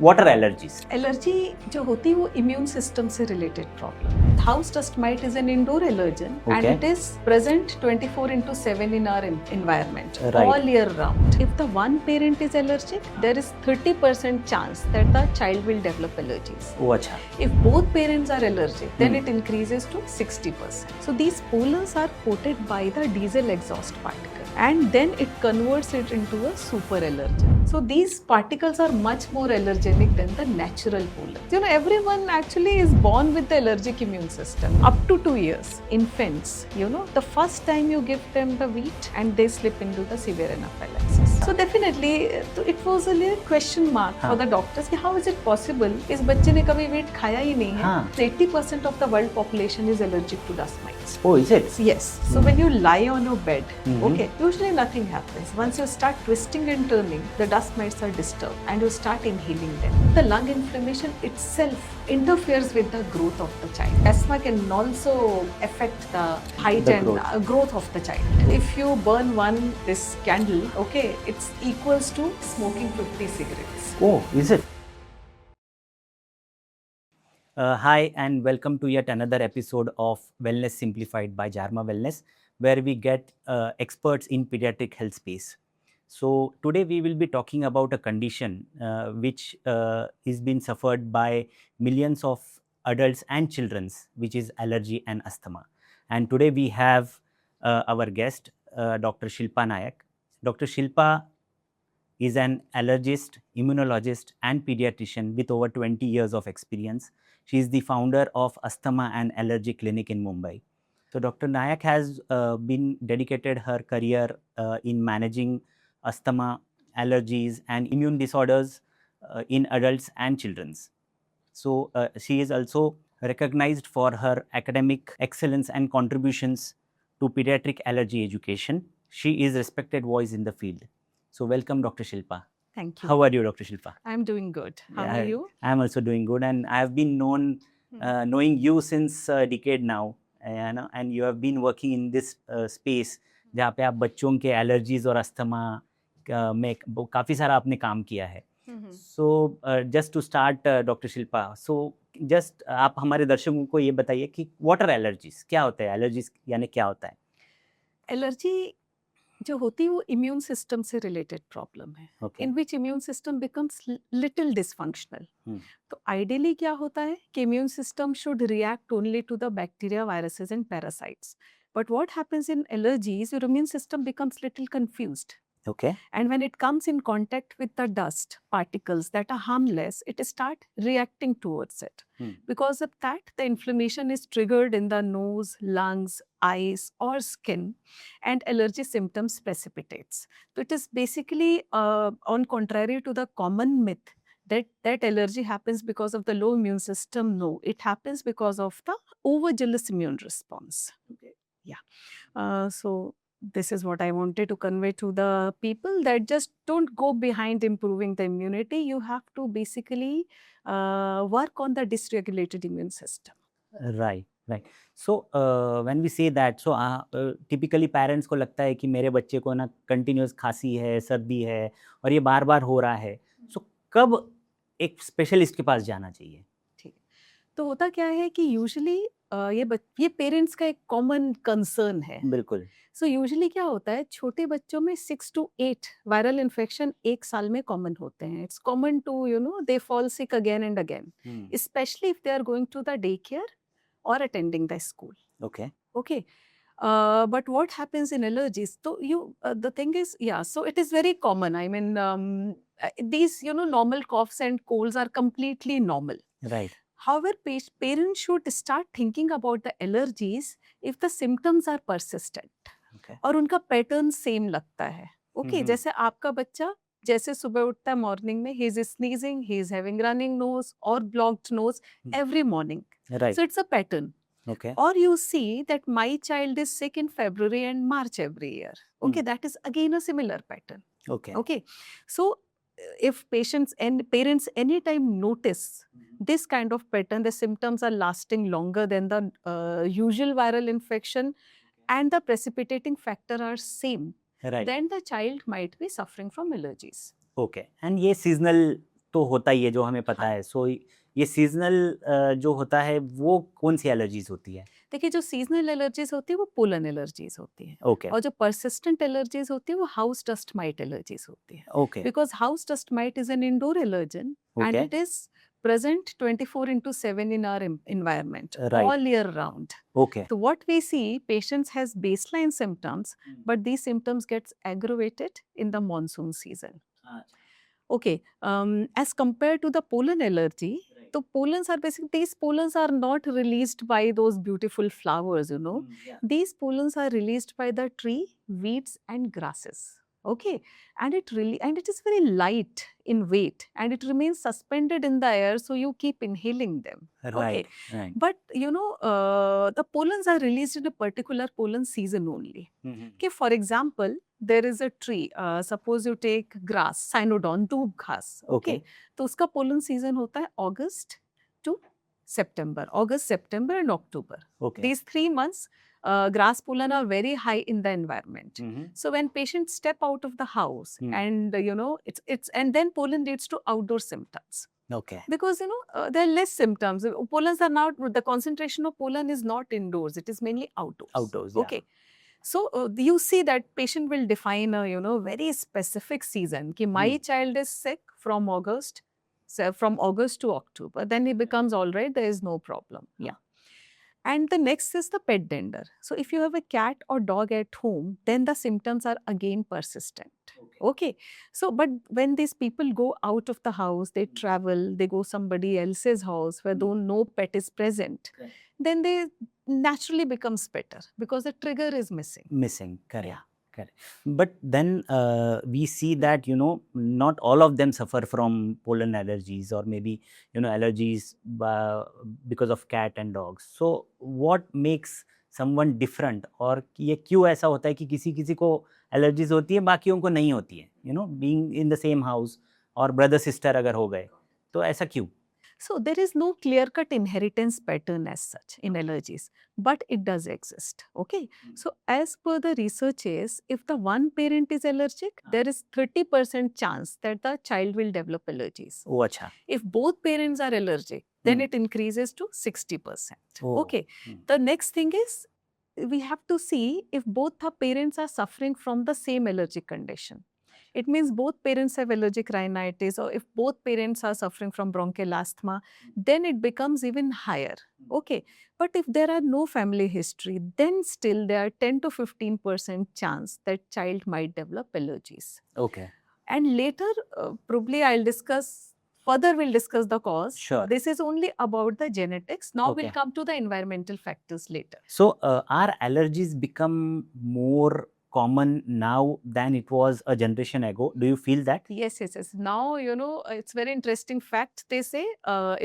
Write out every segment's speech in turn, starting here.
What are allergies? Allergy जो होती है वो इम्यून सिस्टम से related problem. House dust might is an indoor allergen and Okay. It is present 24/7 in our environment Right. all year round. If the one parent is allergic, there is 30% chance that the child will develop allergies. Oh, अच्छा. If both parents are allergic, then it increases to 60%. So these pollens are coated by the diesel exhaust particle and then it converts it into a super allergen. So these particles are much more allergenic than the natural pollen. You know, everyone actually is born with the allergic immune system. Up to 2 years, infants, you know, the first time you give them the wheat and they slip into the severe anaphylaxis. So definitely, it was a little question mark for the doctors. कि how is it possible? इस बच्चे ने कभी wheat खाया ही नहीं है. 80% of the world population is allergic to dust mites. Oh, is it? Yes. So when you lie on your bed, okay, usually nothing happens. Once you start twisting and turning, the dust mites are disturbed and you start inhaling them. The lung inflammation itself interferes with the growth of the child. Asthma can also affect the height The and growth. growth of the child. If you burn this candle, okay, it's equals to smoking 50 cigarettes. Oh, is it? Hi and welcome to yet another episode of Wellness Simplified by Jarma Wellness, where we get experts in pediatric health space. So today we will be talking about a condition which is being suffered by millions of adults and children, which is allergy and asthma. And today we have our guest, Dr. Shilpa Nayak. Dr. Shilpa is an allergist, immunologist, and pediatrician with over 20 years of experience. She is the founder of Asthma and Allergy Clinic in Mumbai. So, Dr. Nayak has been dedicated her career in managing asthma, allergies, and immune disorders in adults and children. So, she is also recognized for her academic excellence and contributions to pediatric allergy education. She is a respected voice in the field. So, welcome, Dr. Shilpa. Thank you. How are you, Dr. Shilpa? I'm doing good. How are you? I am also doing good, and I have been knowing you since a decade now, and you have been working in this space जहाँ पे आप बच्चों के allergies और asthma में काफ़ी सारा आपने काम किया है. So just to start doctor Shilpa, so just आप हमारे दर्शकों को ये बताइए कि व्हाट आर एलर्जीज, क्या होता है एलर्जीज, यानी क्या होता है? एलर्जी जो होती है वो इम्यून सिस्टम से रिलेटेड प्रॉब्लम है, in which immune system becomes little dysfunctional. तो आइडियली क्या होता है कि immune system should react only to the bacteria, viruses and parasites. But what happens in allergies, your immune system becomes little confused. Okay. And when it comes in contact with the dust particles that are harmless, it start reacting towards it. Because of that, the inflammation is triggered in the nose, lungs, eyes, or skin, and allergy symptoms precipitates. So it is basically on contrary to the common myth that allergy happens because of the low immune system. No, it happens because of the overzealous immune response. Okay. Yeah. So this is what I wanted to convey to the people, that just don't go behind improving the immunity. You have to basically work on the dysregulated immune system. Right, right. So when we say that, so typically parents को लगता है कि मेरे बच्चे को ना continuous खांसी है, सर्दी है और ये बार बार हो रहा है. So कब एक स्पेशलिस्ट के पास जाना चाहिए? ठीक. तो होता क्या है कि यूजुअली ये पेरेंट्स का एक कॉमन कंसर्न है. बिल्कुल. सो यूजुअली क्या होता है, छोटे बच्चों में 6 to 8 वायरल इन्फेक्शन एक साल में कॉमन होते हैं. It's common to they fall sick again and again, especially if they are going to the day care और attending the school. Okay. But what happens in allergies? So the thing is, so it is very common. I mean, these normal coughs and colds are completely normal. Right. However, parents should start thinking about the allergies if the symptoms are persistent. Okay. और उनका pattern same लगता है. Okay, जैसे आपका बच्चा जैसे सुबह उठता है मॉर्निंग में, he is sneezing, he is having running nose और blocked nose every morning. So it's a pattern. Okay. Or you see that my child is sick in February and March every year. Okay, that is again a similar pattern. Okay. So if patients and parents anytime notice this kind of pattern, the symptoms are lasting longer than the usual viral infection and the precipitating factor are same, Right. then the child might be suffering from allergies. Okay. And ये seasonal तो होता ही है जो हमें पता हाँ। है। सो ये सीजनल जो होता है वो कौन सी एलर्जीज होती है? देखिए, जो सीजनल एलर्जीज होती है वो पोलन एलर्जीज होती है, ओके, और जो परसिस्टेंट एलर्जीज होती है वो हाउस डस्ट माइट एलर्जीज होती है। Okay, because house dust might is an indoor allergen and okay, it is present 24/7 in our environment right, all year round. Okay, So what we see, patients has baseline symptoms, but these symptoms gets aggravated in the monsoon season. Okay, as compared to the pollen allergy, the pollens are basically, these pollens are not released by those beautiful flowers, you know. These pollens are released by the tree, weeds, and grasses. Okay, and it is very light in weight, and it remains suspended in the air, so you keep inhaling them. Okay, right, right, but you know, the pollens are released in a particular pollen season only. Okay, for example, there is a tree, suppose you take grass, cynodon, दूब घास, okay, okay, तो उसका pollen season होता है August to September, August, September and October. Okay, These 3 months, grass pollen are very high in the environment. So when patients step out of the house and you know, it's and then pollen leads to outdoor symptoms. Okay, Because you know, there are less symptoms. Pollens are not, the concentration of pollen is not indoors, it is mainly outdoors. Outdoors, yeah. Okay. So you see that patient will define a, you know, very specific season. Ki my child is sick from August, so from August to October. Then he becomes all right. There is no problem. Yeah. And the next is the pet dander. So if you have a cat or dog at home, then the symptoms are again persistent. Okay. So, but when these people go out of the house, they travel, they go somebody else's house where though no pet is present, then they naturally becomes better because the trigger is missing. missing, correct, Yeah. correct. But then we see that, you know, not all of them suffer from pollen allergies or maybe, you know, allergies because of cat and dogs. So what makes someone different, और ये क्यों ऐसा होता है कि किसी किसी को एलर्जीज होती है बाकियों को नहीं होती है, you know, being in the same house, और ब्रदर सिस्टर अगर हो गए तो ऐसा क्यों? So there is no clear-cut inheritance pattern as such in allergies, but it does exist. Okay. So as per the researches, if the one parent is allergic, there is 30% chance that the child will develop allergies. ओ अच्छा, If both parents are allergic, then it increases to 60%. Oh. Okay. The next thing is, we have to see if both the parents are suffering from the same allergic condition. It means both parents have allergic rhinitis, or if both parents are suffering from bronchial asthma, then it becomes even higher. Okay. But if there are no family history, then still there are 10 to 15% chance that child might develop allergies. okay, And later, probably we'll discuss the cause. Sure. This is only about the genetics. Now we'll Okay. come to the environmental factors later. So are allergies become more common now than it was a generation ago? Do you feel that? Yes, yes, yes. Now, you know, it's very interesting fact. They say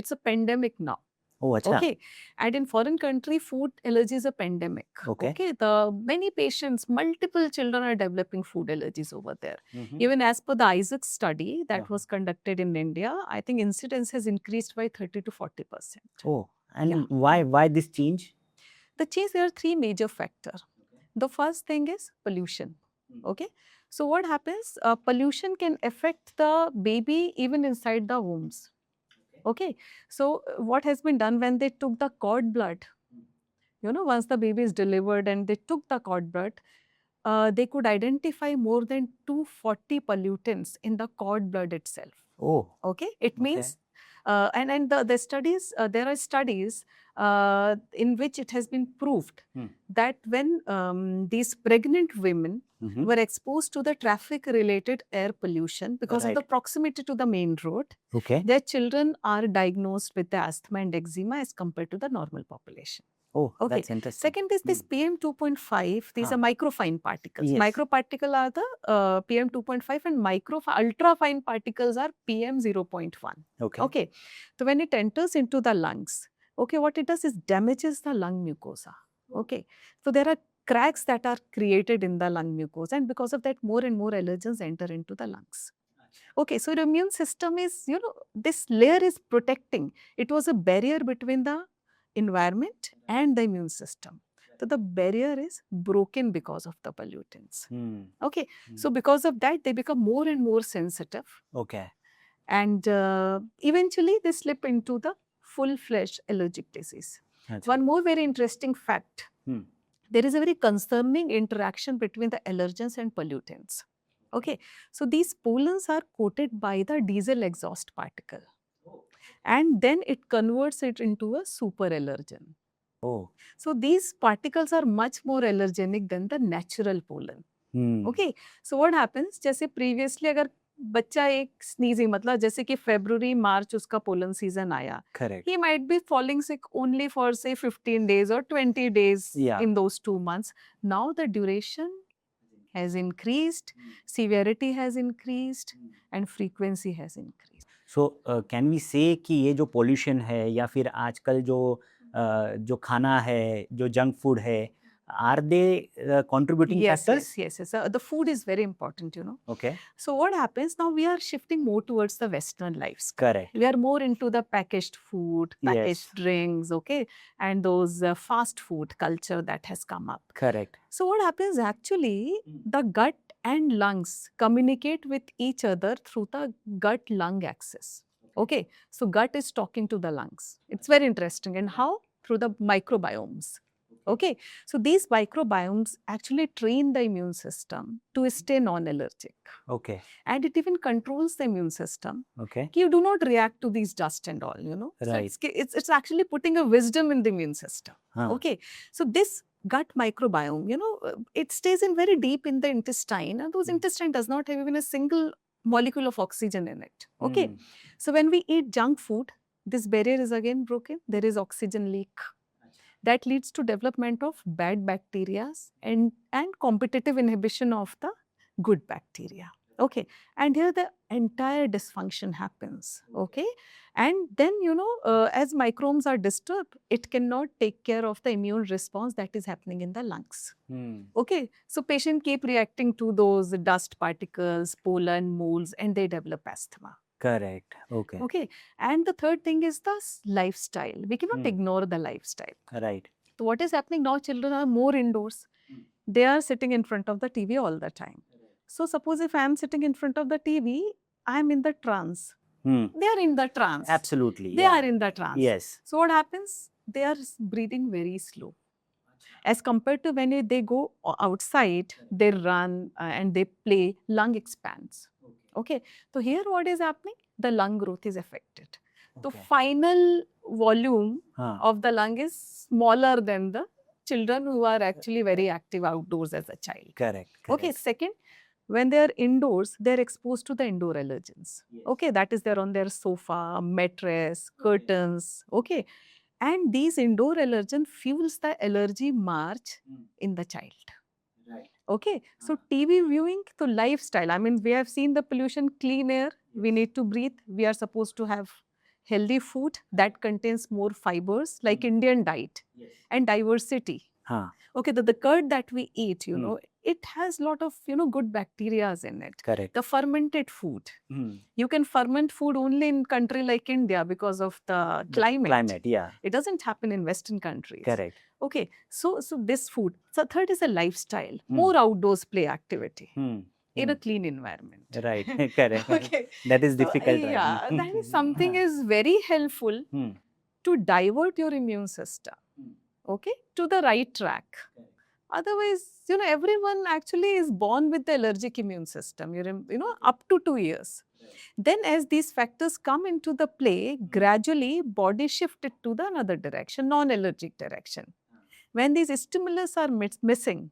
it's a pandemic now. Oh, acha. Okay. And in foreign country, food allergy is a pandemic. Okay. Okay. The many patients, multiple children are developing food allergies over there. Mhm. Even as per the Isaac study that Yeah. was conducted in India, I think incidence has increased by 30 to 40%. Oh, and Yeah. why this change? The change, there are three major factors. The first thing is pollution. Okay. So what happens? Pollution can affect the baby even inside the wombs. Okay. So what has been done when they took the cord blood? You know, once the baby is delivered and they took the cord blood, they could identify more than 240 pollutants in the cord blood itself. Oh, Okay. It means, Okay. and the studies, there are studies in which it has been proved that when these pregnant women Mhm. were exposed to the traffic related air pollution because of the Right. proximity to the main road, Okay. their children are diagnosed with the asthma and eczema as compared to the normal population. Oh, Okay. that's interesting. Second is this PM 2.5. These are microfine particles. Yes. Microparticle are the PM 2.5, and ultrafine particles are PM 0.1. Okay. Okay. So when it enters into the lungs, okay, what it does is damages the lung mucosa. Okay. So there are cracks that are created in the lung mucosa, and because of that, more and more allergens enter into the lungs. Okay, so the immune system is, you know, this layer is protecting. It was a barrier between the environment and the immune system. So the barrier is broken because of the pollutants. Hmm. Okay, so because of that, they become more and more sensitive. Okay. and eventually they slip into the full-fledged allergic disease. अच्छा. One more very interesting fact. There is a very concerning interaction between the allergens and pollutants. Okay, so these pollens are coated by the diesel exhaust particle, and then it converts it into a super allergen. Oh. So these particles are much more allergenic than the natural pollen. Okay, so what happens? जैसे previously अगर बच्चा एक sneezing मतलब जैसे कि February March उसका pollen season आया, Correct. he might be falling sick only for say 15 days or 20 days Yeah. in those 2 months. Now the duration has increased, severity has increased, and frequency has increased. So can we say कि ये जो pollution है या फिर आजकल जो खाना है, जो junk food है, are they contributing factors? Yes. The food is very important, you know. Okay. So what happens now? We are shifting more towards the Western lifestyle. Correct. We are more into the packaged food, packaged Yes. drinks, okay, and those fast food culture that has come up. Correct. So what happens actually? The gut and lungs communicate with each other through the gut-lung axis. Okay, so gut is talking to the lungs. It's very interesting. And how? Through the microbiomes. Okay, so these microbiomes actually train the immune system to stay non-allergic. Okay. And it even controls the immune system. Okay. You do not react to these dust and all, you know. Right. So it's actually putting a wisdom in the immune system. Huh. Okay, so this gut microbiome, you know, it stays in very deep in the intestine, and those intestine does not have even a single molecule of oxygen in it. Okay, so when we eat junk food, this barrier is again broken. There is oxygen leak. That leads to development of bad bacteria and competitive inhibition of the good bacteria. Okay, and here the entire dysfunction happens. Okay, and then you know, as microbes are disturbed, it cannot take care of the immune response that is happening in the lungs. Okay, so patient keep reacting to those dust particles, pollen, molds, and they develop asthma. Correct. Okay. Okay, and the third thing is the lifestyle. We cannot ignore the lifestyle. Right. So what is happening now? Children are more indoors. They are sitting in front of the TV all the time. So suppose if I am sitting in front of the TV, I am in the trance. They are in the trance. Absolutely. They are in the trance. Yes. So what happens? They are breathing very slow. As compared to when they go outside, they run and they play, lung expands. Okay, so here what is happening? The lung growth is affected. The final volume of the lung is smaller than the children who are actually very active outdoors as a child. Correct. Okay, second, when they are indoors, they are exposed to the indoor allergens. Okay, that is there on their sofa, mattress, curtains. Okay, and these indoor allergen fuels the allergy march in the child. Right. Okay, so TV viewing, so lifestyle. I mean, we have seen the pollution, clean air, we need to breathe. We are supposed to have healthy food that contains more fibers, like Indian diet, and diversity. Okay, the curd that we eat, you know, it has a lot of, you know, good bacteria in it. Correct. The fermented food. You can ferment food only in country like India because of the climate. Climate, yeah. It doesn't happen in Western countries. Correct. Okay, so this food. So third is a lifestyle, more outdoors play activity in a clean environment. Right, correct. Okay. That is So, difficult. yeah, Right? that is something is very helpful to divert your immune system, okay, to the right track. Otherwise, you know, everyone actually is born with the allergic immune system, you know, up to 2 years. Then as these factors come into the play, gradually body shifted to the another direction, non-allergic direction. When these stimulus are missing,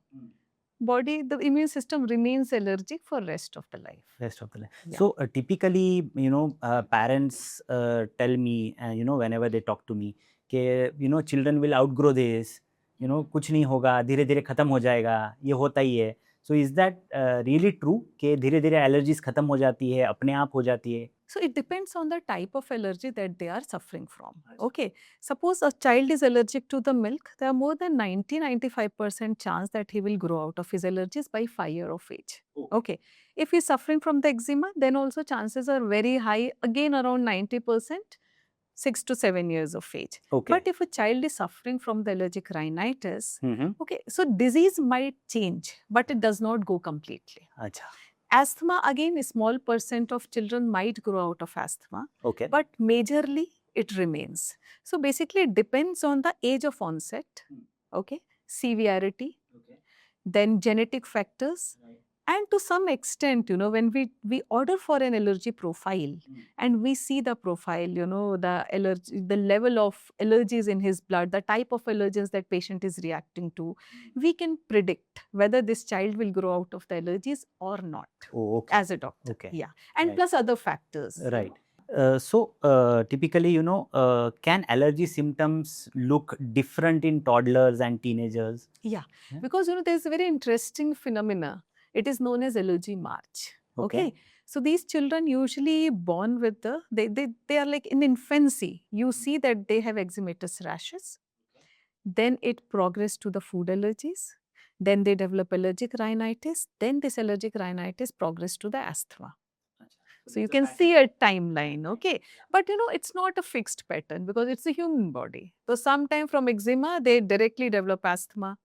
the immune system remains allergic for rest of the life. Rest of the life. Yeah. So typically, you know, parents tell me, you know, whenever they talk to me, कि, you know, children will outgrow this, you know, कुछ नहीं होगा, धीरे धीरे खत्म हो जाएगा, ये होता ही है. So is that really true कि धीरे धीरे allergies खत्म हो जाती है, अपने आप हो जाती है? So it depends on the type of allergy that they are suffering from. Okay, suppose a child is allergic to the milk, there are more than 90-95% chance that he will grow out of his allergies by 5 years of age. Okay, if he is suffering from the eczema, then also chances are very high, again around 90%, 6 to 7 years of age. Okay. But if a child is suffering from the allergic rhinitis, okay, so disease might change, but it does not go completely. अच्छा. Asthma, again, a small percent of children might grow out of asthma, Okay. but majorly it remains. So basically, it depends on the age of onset, okay, severity, then genetic factors, and to some extent, when we order for an allergy profile and we see the profile, the allergy, the level of allergies in his blood, the type of allergens that patient is reacting to, we can predict whether this child will grow out of the allergies or not. Oh, okay. As a doctor. Okay. Yeah. And Right. plus other factors. Right. So typically, can allergy symptoms look different in toddlers and teenagers? Yeah. Yeah. Because, there's a very interesting phenomena. It is known as allergy march. Okay. So these children usually born with they are like in infancy. You see that they have eczematous rashes. Then it progress to the food allergies. Then they develop allergic rhinitis. Then this allergic rhinitis progress to the asthma. So you can see a timeline, okay? But it's not a fixed pattern because it's a human body. So sometime from eczema, they directly develop asthma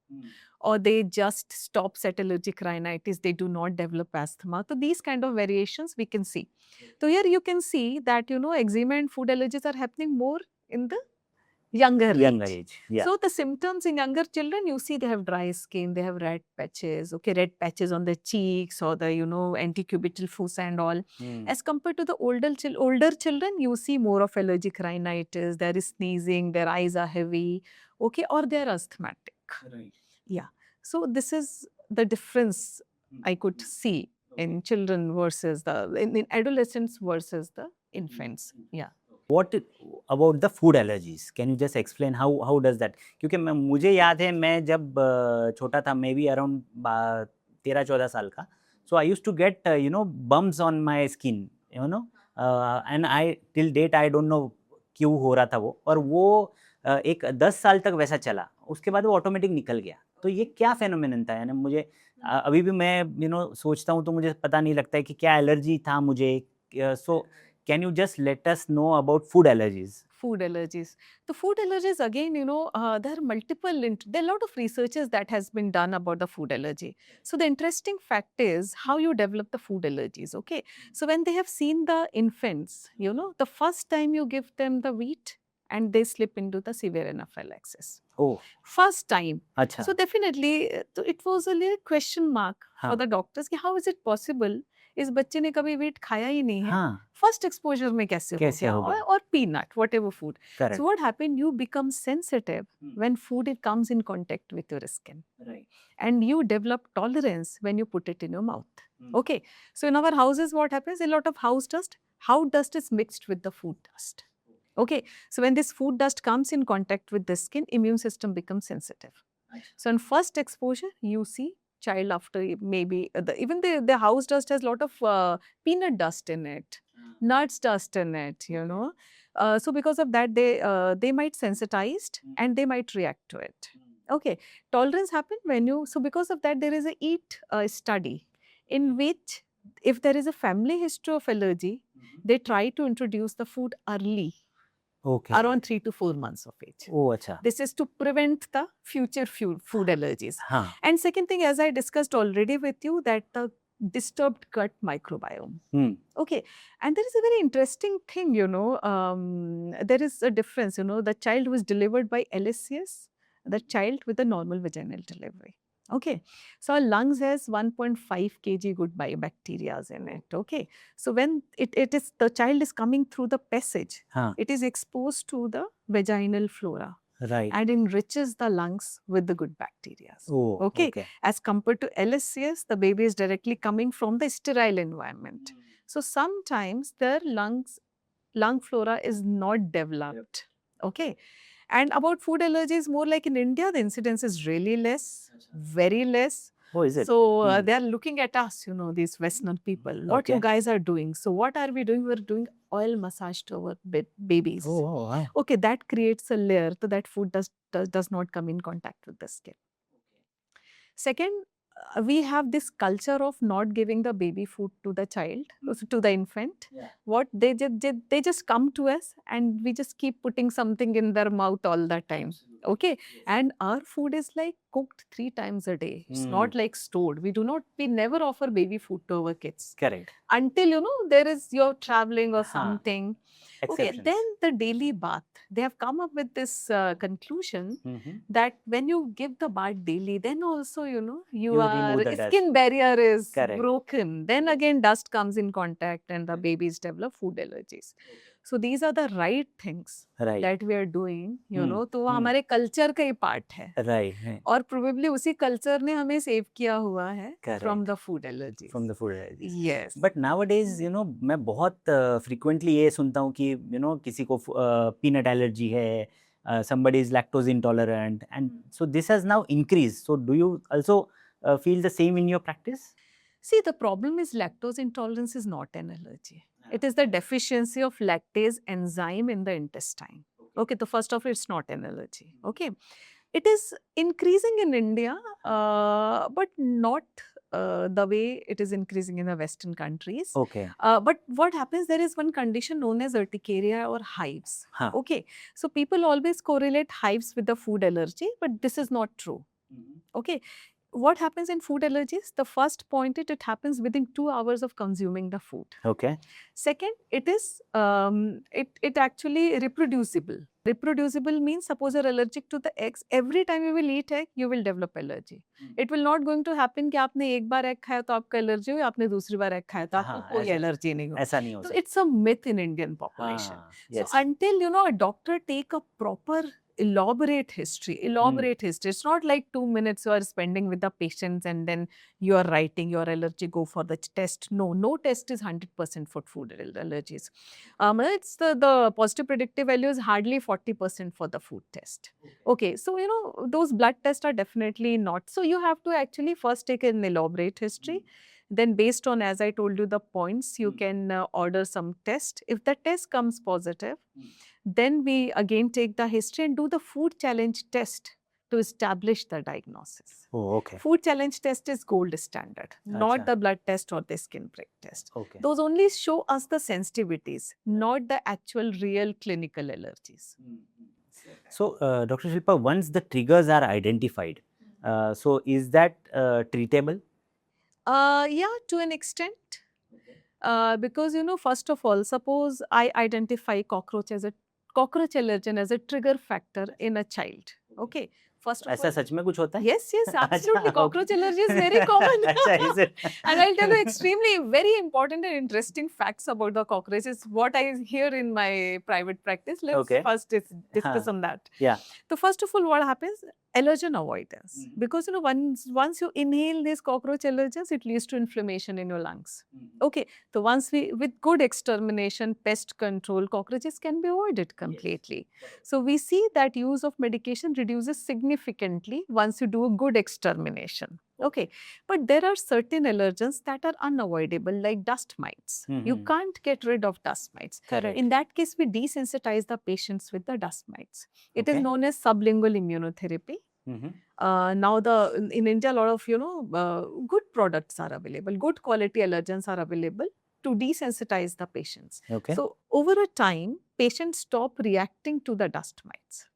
or they just stops at allergic rhinitis. They do not develop asthma. So these kind of variations we can see. So here you can see that, eczema and food allergies are happening more in the younger age. Yeah. So the symptoms in younger children, you see they have dry skin, they have red patches, red patches on the cheeks or the, antecubital fossa and all. As compared to the older children, you see more of allergic rhinitis, there is sneezing, their eyes are heavy, or they are asthmatic. Right. Yeah. So this is the difference I could see in children versus in adolescents versus the infants. Yeah. What about the food allergies? Can you just explain how does that? क्योंकि मुझे याद है मैं जब छोटा था, maybe around 13-14 साल का, so I used to get bumps on my skin, and I till date I don't know क्यों हो रहा था वो, और वो एक 10 साल तक वैसा चला, उसके बाद वो ऑटोमेटिक निकल गया. तो ये क्या फेनोमेनन था? यानी मुझे अभी भी मैं सोचता हूँ तो मुझे पता नहीं लगता है कि क्या एलर्जी था मुझे. So can you just let us know about food allergies? Food allergies. The food allergies, again, there are multiple, there are a lot of researches that has been done about the food allergy. So the interesting fact is how you develop the food allergies, okay? So when they have seen the infants, the first time you give them the wheat and they slip into the severe anaphylaxis. Oh. First time. Achha. So definitely, it was a little question mark for the doctors, how is it possible? इस बच्चे ने कभी wheat खाया ही नहीं है, first exposure में कैसे हो गया, और peanut whatever food. So what happened, you become sensitive when food it comes in contact with your skin, and you develop tolerance when you put it in your mouth. Okay, so in our houses what happens, a lot of house dust is mixed with the food dust. Okay, so when this food dust comes in contact with the skin, immune system becomes sensitive. So in first exposure, you see child after maybe even the house dust has a lot of peanut dust in it, nuts dust in it, so because of that they might sensitized and they might react to it. Okay, tolerance happen when you, so because of that there is a EAT study in which if there is a family history of allergy, they try to introduce the food early. Okay. Around 3 to 4 months of age. Oh, acha. This is to prevent the future food allergies. And second thing, as I discussed already with you, that the disturbed gut microbiome. Okay. And there is a very interesting thing, there is a difference, the child who is delivered by LSCS, the child with a normal vaginal delivery. Okay, so our lungs has 1.5 kg good bacteria in it. Okay, so when it is the child is coming through the passage, it is exposed to the vaginal flora, right, and enriches the lungs with the good bacteria. Oh, okay. As compared to LSCS, the baby is directly coming from the sterile environment. So sometimes their lung flora is not developed. Okay. And about food allergies, more like in India, the incidence is really less, very less. Oh, is it? So they are looking at us, these Western people. What you guys are doing? So what are we doing? We're doing oil massage to our babies. Oh, wow. Okay, that creates a layer so that food does not come in contact with the skin. Second, we have this culture of not giving the baby food to the child, to the infant. What they just come to us and we just keep putting something in their mouth all the time. Okay, and our food is like cooked 3 times a day. It's not like stored. We never offer baby food to our kids Correct. until there is you're traveling or Huh. something. Okay, Exceptions. then the daily bath. They have come up with this conclusion Mhm. that when you give the bath daily, then also You your remove the dust. skin barrier is Correct. broken. Then again, dust comes in contact, and the babies develop food allergies. So these are the right things Right. that we are doing. तो वो हम्म। हमारे culture का ही part है. Right. और probably उसी culture ने हमें save किया हुआ है Correct. From the food allergy. From the food allergies. Yes. But nowadays, मैं बहुत frequently ये सुनता हूँ कि किसी को peanut allergy है, somebody is lactose intolerant, and so this has now increased. So do you also feel the same in your practice? See, the problem is lactose intolerance is not an allergy. It is the deficiency of lactase enzyme in the intestine. Okay, so first of all, it's not an allergy. Okay, it is increasing in India, but not the way it is increasing in the Western countries. Okay. But what happens, there is one condition known as urticaria or hives. Huh. Okay, so people always correlate hives with the food allergy, but this is not true. Okay, what happens in food allergies? The first point, it happens within 2 hours of consuming the food. Okay. Second, it is it actually reproducible. Reproducible means suppose you're allergic to the eggs, every time you will eat egg, you will develop allergy. It will not going to happen कि आपने एक बार egg खाया तो आपको allergy हो, या आपने दूसरी बार egg खाया तो आपको कोई allergy नहीं हो. ऐसा नहीं हो So सकता. it's a myth in Indian population. Yes. So until a doctor take a proper elaborate history. It's not like 2 minutes you are spending with the patients and then you are writing your allergy, go for the test. No test is 100% for food allergies. It's the positive predictive value is hardly 40% for the food test. Okay, so those blood tests are definitely not. So you have to actually first take an elaborate history. Then based on, as I told you, the points, you can order some test. If the test comes positive, then we again take the history and do the food challenge test to establish the diagnosis. Oh, okay. Food challenge test is gold standard, not the blood test or the skin prick test. Okay. Those only show us the sensitivities, not the actual real clinical allergies. So, Dr. Shilpa, once the triggers are identified, so is that treatable? Yeah, to an extent. Because first of all, suppose I identify cockroach allergen as a trigger factor in a child. Okay. First of ऐसा all, सच में कुछ होता है? yes, absolutely. अच्छा, Cockroach allergy is very common. अच्छा, is it? And I'll tell you extremely very important and interesting facts about the cockroaches. What I hear in my private practice. Let's first discuss on that. Yeah. So first of all, what happens? Allergen avoidance. Because once you inhale these cockroach allergens, it leads to inflammation in your lungs. Okay. So once with good extermination, pest control, cockroaches can be avoided completely. So we see that use of medication reduces significantly once you do a good extermination. Okay, but there are certain allergens that are unavoidable, like dust mites. You can't get rid of dust mites. Correct. In that case, we desensitize the patients with the dust mites. It is known as sublingual immunotherapy. Now in India, a lot of good products are available, good quality allergens are available to desensitize the patients. Okay. So over a time, patients stop reacting to the dust mites.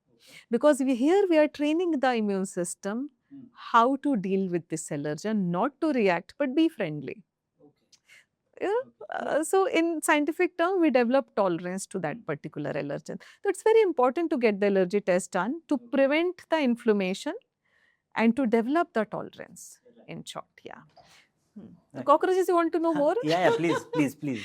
Because we are training the immune system how to deal with this allergen, not to react, but be friendly. So in scientific term, we develop tolerance to that particular allergen. So it's very important to get the allergy test done to prevent the inflammation and to develop the tolerance, in short. Yeah. So cockroaches, you want to know more? Yeah, please.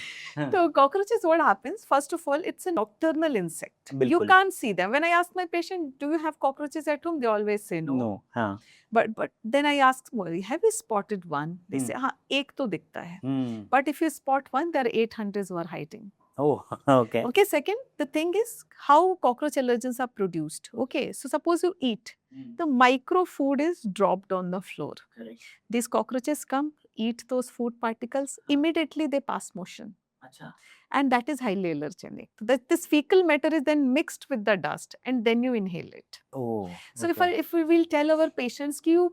So cockroaches, what happens? First of all, it's a nocturnal insect. You Bilkul. can't see them. When I ask my patient, do you have cockroaches at home? They always say no. No. But then I ask more, have you spotted one? They say, ek to dikhta hai. But if you spot one, there are 800 who are hiding. Oh, okay. Okay, second, the thing is how cockroach allergens are produced. Okay, so suppose you eat, the micro food is dropped on the floor. Correct. These cockroaches come, eat those food particles, immediately they pass motion. Achha. And that is highly allergenic. This fecal matter is then mixed with the dust and then you inhale it. Oh. So if we will tell our patients, you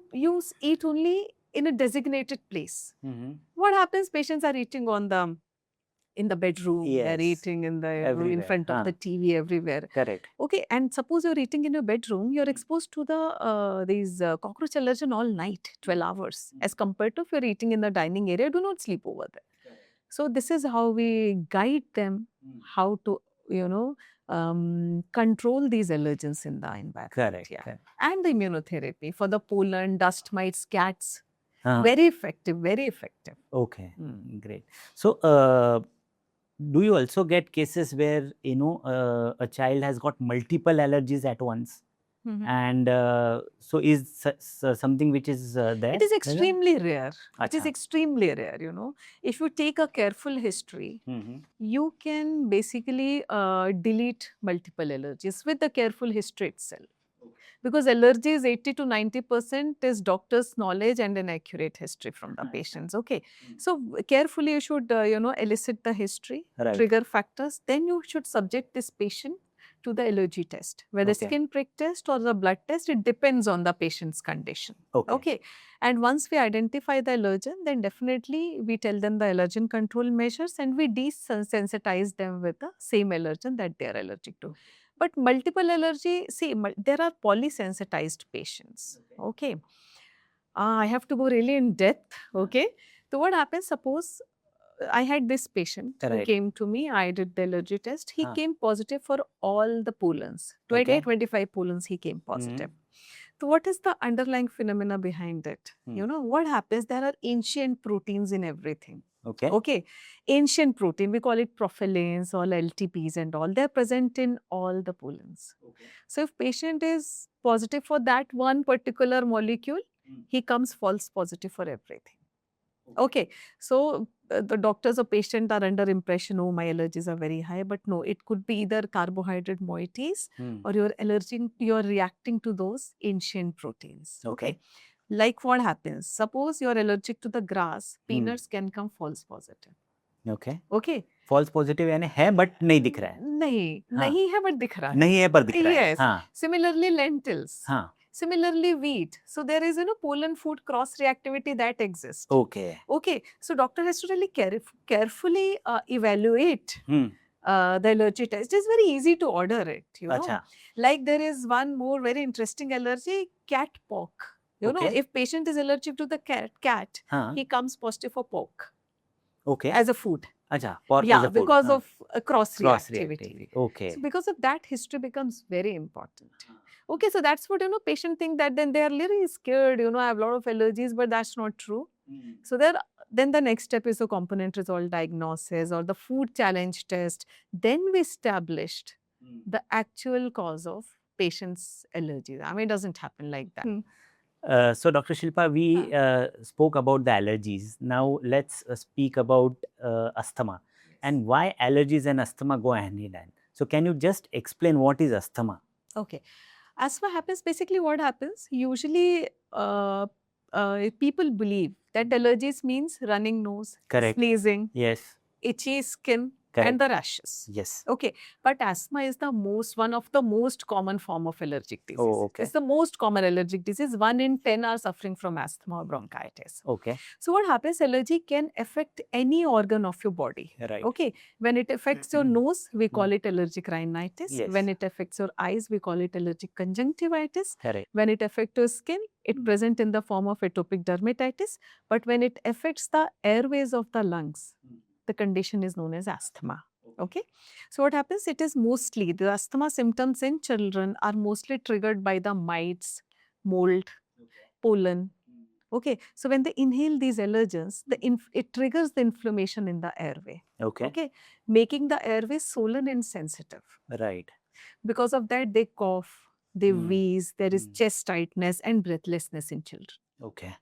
eat only in a designated place. What happens? Patients are eating on the in the bedroom, they're Yes. eating in the in Everywhere. front of the TV everywhere. Correct. Okay, and suppose you're eating in your bedroom, you're exposed to the these cockroach allergen all night, 12 hours, as compared to if you're eating in the dining area, do not sleep over there. So this is how we guide them how to, you know, control these allergens in the environment. Correct. Yeah. Correct. And the immunotherapy for the pollen, dust mites, cats, Uh, very effective, very effective. okay. Great. So, do you also get cases where a child has got multiple allergies at once, and so is something which is there? It is extremely rare. It is Acha. extremely rare, you know. If you take a careful history, you can basically delete multiple allergies with the careful history itself. Because allergy is 80 to 90% is doctor's knowledge and an accurate history from the patients. Okay, so carefully you should elicit the history, Right. trigger factors. Then you should subject this patient to the allergy test, whether Okay. skin prick test or the blood test. It depends on the patient's condition. Okay. And once we identify the allergen, then definitely we tell them the allergen control measures and we desensitize them with the same allergen that they are allergic to. But multiple allergy, see, there are polysensitized patients. Okay. I have to go really in depth. Okay. So what happens, suppose I had this patient who Right. came to me, I did the allergy test. He came positive for all the pollens. 20, Okay. 25 pollens he came positive. So what is the underlying phenomena behind it? You know, what happens? There are ancient proteins in everything. Okay. Okay. Ancient protein, we call it profilins or LTPs and all. They're present in all the pollens. Okay. So if patient is positive for that one particular molecule, he comes false positive for everything. Okay. So the doctors or patient are under impression, oh, my allergies are very high. But no, it could be either carbohydrate moieties or you're reacting to those ancient proteins. Okay. Like what happens? Suppose you're allergic to the grass, peanuts can come false positive. Okay. Okay. False positive यानी है but नहीं दिख रहा है. नहीं है but दिख रहा है. नहीं है पर दिख रहा है. Yes. हाँ. Similarly, lentils. हाँ. Similarly, wheat. So there is pollen food cross reactivity that exists. Okay. Okay. So doctor has to really carefully evaluate the allergy test. It is very easy to order it. You know, अच्छा. like there is one more very interesting allergy, cat pock. You know, if patient is allergic to the cat, he comes positive for pork. Okay. As a food. Acha, pork yeah, as a food. because of cross reactivity. Okay. So because of that, history becomes very important. Okay, so that's what, patient think that then they are really scared, I have a lot of allergies, but that's not true. So then the next step is the component result diagnosis or the food challenge test. Then we established the actual cause of patient's allergies. I mean, it doesn't happen like that. So Dr. Shilpa, we spoke about the allergies. Now let's speak about asthma and why allergies and asthma go hand in hand. So can you just explain what is asthma? Okay. Asthma happens, basically what happens, usually people believe that allergies means running nose, Correct. sneezing, Yes. itchy skin, Correct. and the rashes. Yes. Okay. But asthma is one of the most common form of allergic disease. Oh, okay. It's the most common allergic disease. 1 in 10 are suffering from asthma or bronchitis. Okay. So what happens, allergy can affect any organ of your body. Right. Okay. When it affects your nose, we call it allergic rhinitis. Yes. When it affects your eyes, we call it allergic conjunctivitis. Correct. When it affects your skin, it present in the form of atopic dermatitis. But when it affects the airways of the lungs, the condition is known as asthma. Okay. So what happens, it is mostly, the asthma symptoms in children are mostly triggered by the mites, mold, pollen. Okay. So when they inhale these allergens, it triggers the inflammation in the airway. Okay. Okay. Making the airway swollen and sensitive. Right. Because of that, they cough, they wheeze, there is chest tightness and breathlessness in children. Okay.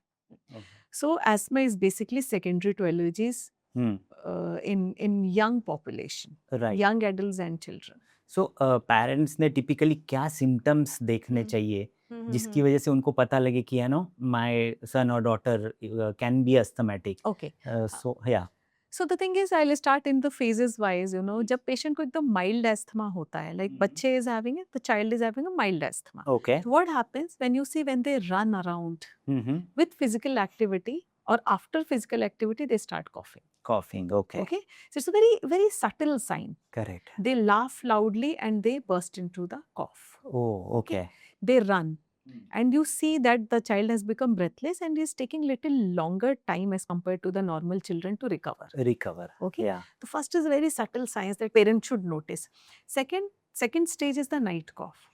So asthma is basically secondary to allergies in young population, Right. young adults and children. So parents ने typically क्या symptoms देखने चाहिए जिसकी वजह से उनको पता लगे कि my son or daughter can be asthmatic. Okay. So yeah. So the thing is, I'll start in the phases wise. जब patient को एकदम mild asthma होता है, like बच्चे is having it, the child is having a mild asthma. Okay. So what happens when they run around with physical activity or after physical activity, they start coughing. Coughing. Okay. Okay, so it's a very, very subtle sign. Correct. They laugh loudly and they burst into the cough. Oh, okay. They run. And you see that the child has become breathless and is taking little longer time as compared to the normal children to recover. Recover. Okay. Yeah. The first is very subtle signs that parents should notice. Second stage is the night cough.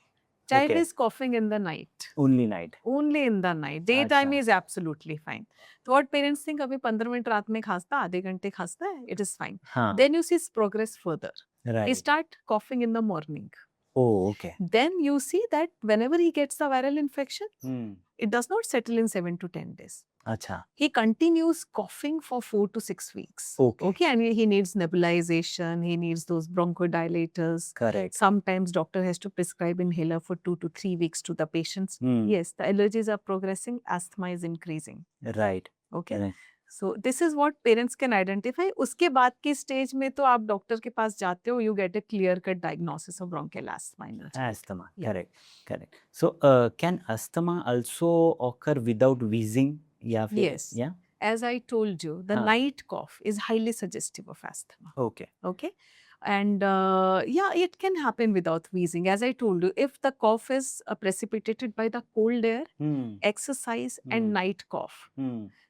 Child Okay. is coughing in the night. Only night. Only in the night. Daytime अच्छा. is absolutely fine. So what parents think, अभी 15 minute रात में खांसता, आधे घंटे खांसता है, it is fine. हाँ. Then you see progress further. Right. He start coughing in the morning. Oh, okay. Then you see that whenever he gets the viral infection, it does not settle in 7 to 10 days. अच्छा. He continues coughing for 4 to 6 weeks. Okay. And he needs nebulization, he needs those bronchodilators. Correct. Sometimes doctor has to prescribe inhaler for 2 to 3 weeks to the patients. Yes, the allergies are progressing, asthma is increasing. Right. Okay. Right. So this is what parents can identify. उसके बाद की stage में तो आप doctor के पास जाते हो, you get a clear-cut diagnosis of bronchial asthma. Asthma. Yeah. Correct. Correct. So can asthma also occur without wheezing? या फिर, Yes. Yeah. As I told you, the हाँ. night cough is highly suggestive of asthma. Okay. Okay. And yeah, it can happen without wheezing. As I told you, if the cough is precipitated by the cold air, exercise, and night cough.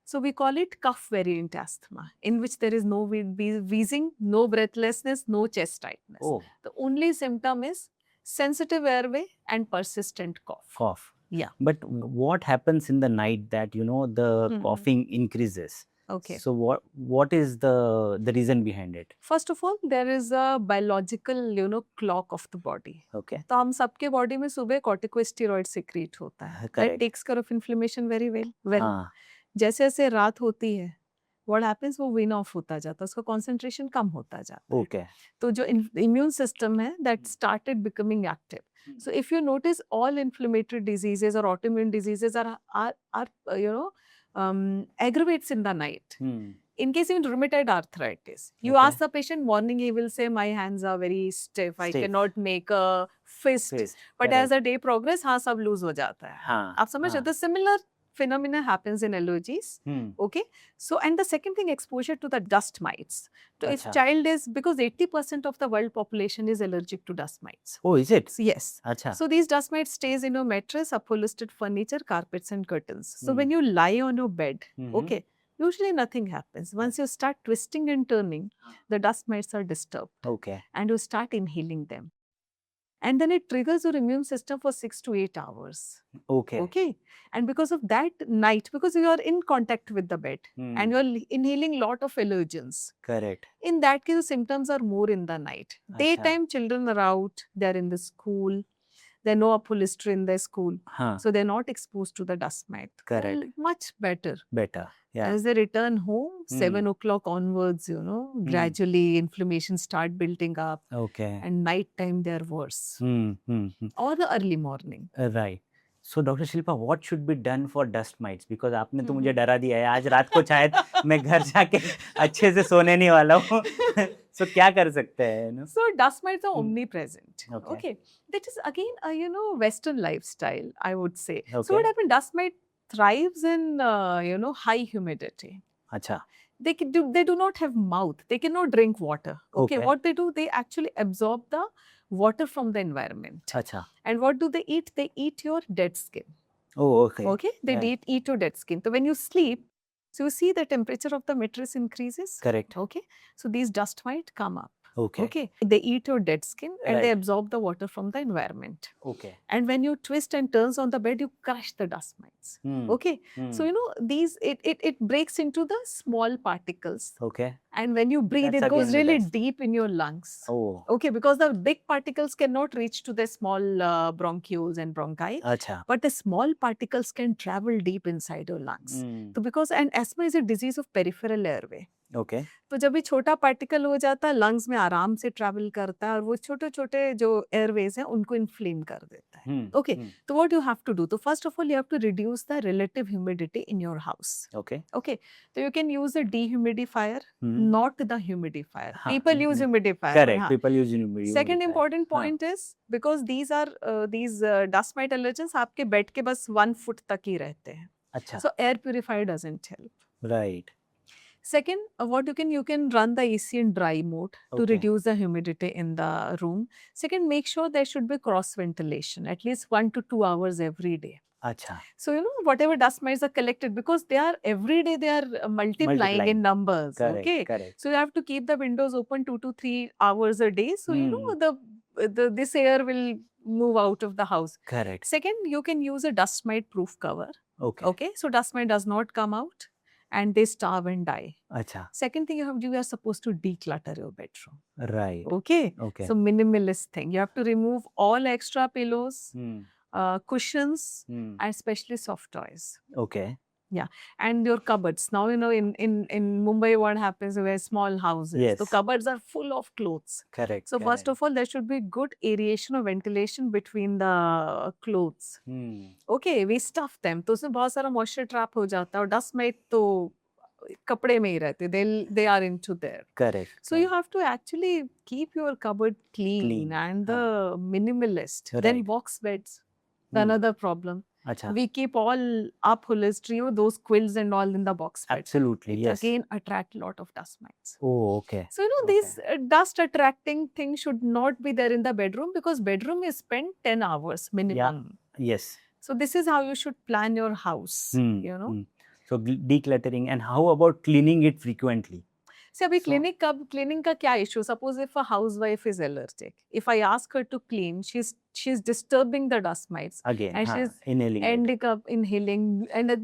So we call it cough variant asthma, in which there is no wheezing, no breathlessness, no chest tightness. Oh. The only symptom is sensitive airway and persistent cough. Cough. Yeah. But what happens in the night that, the coughing increases? Okay. So what is the reason behind it? First of all, there is a biological, clock of the body. Okay. तो हम सबके body में सुबह corticosteroid secrete होता है. That takes care of inflammation very well. हाँ. जैसे जैसे रात होती है, what happens, वो wean off होता जाता है, उसका concentration कम होता जाता है. Okay. तो जो immune system है, that started becoming active. So if you notice, all inflammatory diseases or autoimmune diseases are aggravates in the night. In case of rheumatoid arthritis, you Okay. ask the patient morning, he will say, my hands are very stiff, I cannot make a fist. But as the day progress, हाँ सब lose हो जाता है. हाँ. आप समझ रहे हो? Similar phenomena happens in allergies. Okay. So, and the second thing, exposure to the dust mites. So if child is, because 80% of the world population is allergic to dust mites. Oh, is it? Yes. Acha. So these dust mites stays in your mattress, upholstered furniture, carpets and curtains. So when you lie on your bed, okay, usually nothing happens. Once you start twisting and turning, the dust mites are disturbed. Okay. And you start inhaling them. And then it triggers your immune system for 6 to 8 hours. Okay. Okay. And because of that night, because you are in contact with the bed and you're inhaling lot of allergens. Correct. In that case, the symptoms are more in the night. Daytime, children are out, they're in the school. There are no upholstery in the school. So they're not exposed to the dust mite. Correct. Much better. Better. Yeah. As they return home, 7 o'clock onwards, gradually inflammation start building up. Okay. And night time they're worse. Or the early morning. Right. So Dr. Shilpa, what should be done for dust mites? Because आपने तो मुझे डरा दिया है. आज रात को शायद मैं घर जाके अच्छे से सोने नहीं वाला हूँ. So क्या कर सकते हैं? So dust mites are omnipresent. Okay. That is again a Western lifestyle, I would say. Okay. So what happens? Dust mite thrives in high humidity. Acha. They do not have mouth. They cannot drink water. Okay. What they do, they actually absorb the water from the environment. Acha. And what do they eat? They eat your dead skin. Oh, okay. Okay. They eat your dead skin. So when you sleep, so you see the temperature of the mattress increases. Correct. Okay. So these dust might come up. Okay. Okay. They eat your dead skin and they absorb the water from the environment. Okay. And when you twist and turns on the bed, you crush the dust mites. Okay. So these it breaks into the small particles. Okay. And when you breathe, That's it goes again the really dust. deep in your lungs. Oh. Okay, because the big particles cannot reach to the small bronchioles and bronchi. Acha. But the small particles can travel deep inside your lungs. So and asthma is a disease of peripheral airway. Okay. तो जब भी छोटा particle हो जाता है, lungs में आराम से ट्रैवल करता है और वो छोटे छोटे जो एयरवेज हैं उनको इन्फ्लेम कर देता है. ओके. तो what you have to do? तो first of all you have to reduce the relative humidity in your house. Okay. Okay. So you can use a dehumidifier, not the humidifier. People use humidifier. Correct. People use humidifier. Second important point is because these dust mite allergens आपके bed के बस 1 foot तक ही रहते हैं. अच्छा. So air purifier doesn't help. Right. Second, what you can run the AC in dry mode to Okay. reduce the humidity in the room. Second, make sure there should be cross ventilation at least 1 to 2 hours every day. Acha. So, whatever dust mites are collected, because they are every day they are multiplying Multiplying. in numbers. Correct. Okay. Correct. So you have to keep the windows open 2 to 3 hours a day. So, this air will move out of the house. Correct. Second, you can use a dust mite proof cover. Okay. Okay. So dust mite does not come out and they starve and die. Acha. Second thing you are supposed to declutter your bedroom. Right. Okay. Okay. So minimalist thing. You have to remove all extra pillows, Hmm. cushions, Hmm. and especially soft toys. Okay. And your cupboards. Now, in Mumbai, what happens, we have small houses. Yes. So cupboards are full of clothes. Correct. So first of all, there should be good aeration or ventilation between the clothes. Okay, we stuff them. तो उसमें बहुत सारा moisture trap हो जाता है और dust mite तो कपड़े में ही रहते. They are into there. Correct. So you have to actually keep your cupboard clean and the minimalist. Then Right. box beds. Another problem. Acha. We keep all up upholstery, those quills and all in the box bed. Absolutely. It Yes. again attract a lot of dust mites. Oh, okay. So, these dust attracting things should not be there in the bedroom because bedroom is spent 10 hours minimum. Yes. So, this is how you should plan your house, So decluttering, and how about cleaning it frequently? See, abhi So- cleaning ka kya issue? Suppose if a housewife is allergic, if I ask her to clean, she's disturbing the dust mites. Again, And she's inhaling it. ending up inhaling and a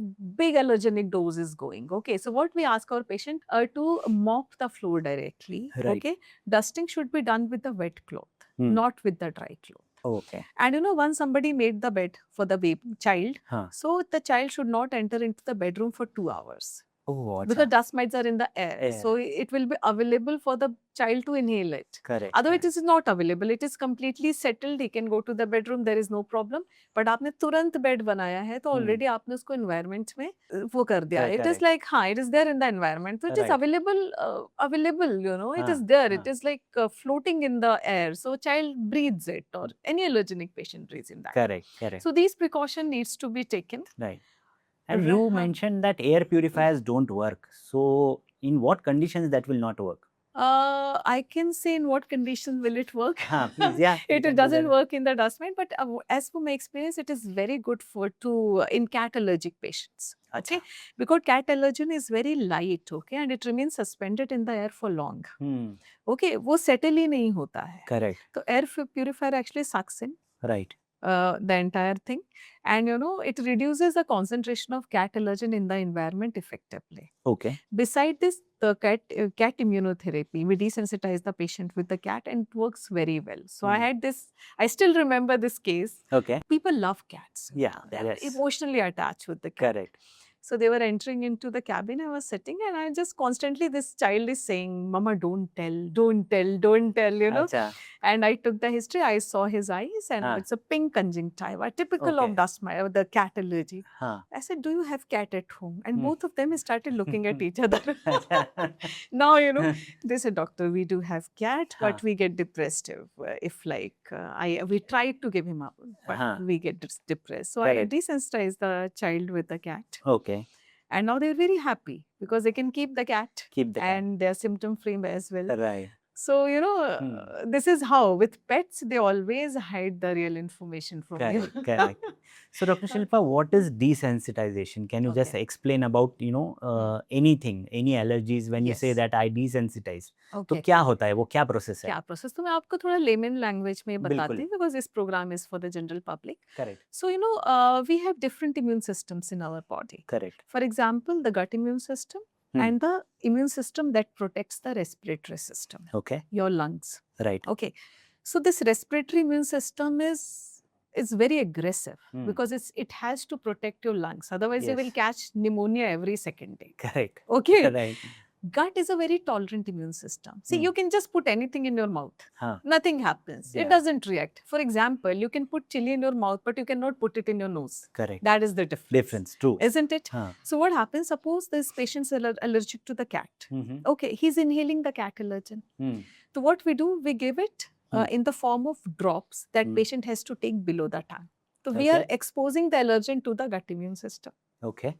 big allergenic dose is going. Okay, so what we ask our patient to mop the floor directly. Right. Okay, dusting should be done with the wet cloth, not with the dry cloth. Okay. And once somebody made the bed for the child, Huh. so the child should not enter into the bedroom for 2 hours. Oh, acha. Because dust mites are in the air. Air. So it will be available for the child to inhale it. Correct. Otherwise, correct. it is not available. It is completely settled. He can go to the bedroom. There is no problem. But आपने तुरंत bed बनाया है तो already आपने उसको environment में वो कर दिया. It is Correct. like it is there in the environment. So it is Right. available. It is हाँ, there. हाँ. It is like floating in the air. So child breathes it, or any allergenic patient breathes in that. Correct. Correct. So these precaution needs to be taken. Right. And Right. you mentioned that air purifiers don't work. So in what conditions that will not work? I can say in what conditions will it work. Please, yeah. you It can do doesn't that. work in the dust mite, but as per my experience, it is very good in cat allergic patients. Acha. Okay, because cat allergen is very light, okay, and it remains suspended in the air for long. Okay, वो settle ही नहीं होता है. Correct. So air purifier actually sucks in Right. the entire thing, and it reduces the concentration of cat allergen in the environment effectively. Okay. Beside this, the cat immunotherapy, we desensitize the patient with the cat and it works very well. So I still remember this case. Okay. People love cats. Yeah. They are Yes. emotionally attached with the cat. Correct. So they were entering into the cabin. I was sitting and I just constantly, this child is saying, Mama, don't tell, don't tell, don't tell, Acha. And I took the history. I saw his eyes and it's a pink conjunctiva, typical Okay. of dust mite, the cat allergy. Huh. I said, do you have cat at home? And both of them started looking at each other. Acha. Now, they said, doctor, we do have cat, but we get depressed if we tried to give him up, but we get depressed. So I Correct. desensitized the child with the cat. Okay. And now they're very happy because they can keep the cat Keep the cat. and they're symptom free as well. Right. So, this is how with pets, they always hide the real information from you. Correct. Correct. So, Dr. Shilpa, what is desensitization? Can you just Okay. explain about, anything, any allergies when you say Yes. that I desensitize? तो Okay. क्या होता है वो क्या process है? क्या process तो मैं आपको थोड़ा लेमन लैंग्वेज में बताती बिल्कुल. हूँ because this program is for the general public Correct. So we have different immune systems in our body Correct. For example the gut immune system and the immune system that protects the respiratory system, Okay. your lungs. Right. Okay, so this respiratory immune system is very aggressive because it has to protect your lungs, otherwise you Yes. will catch pneumonia every second day. Correct. Okay, Right. gut is a very tolerant immune system. See, you can just put anything in your mouth. Huh. Nothing happens. Yeah. It doesn't react. For example, you can put chili in your mouth, but you cannot put it in your nose. Correct. That is the difference. Difference. True. Isn't it? Huh. So what happens? Suppose this patient's allergic to the cat. Mm-hmm. Okay, he's inhaling the cat allergen. Hmm. So what we do, we give it in the form of drops that patient has to take below the tongue. So we are Okay. exposing the allergen to the gut immune system. Okay.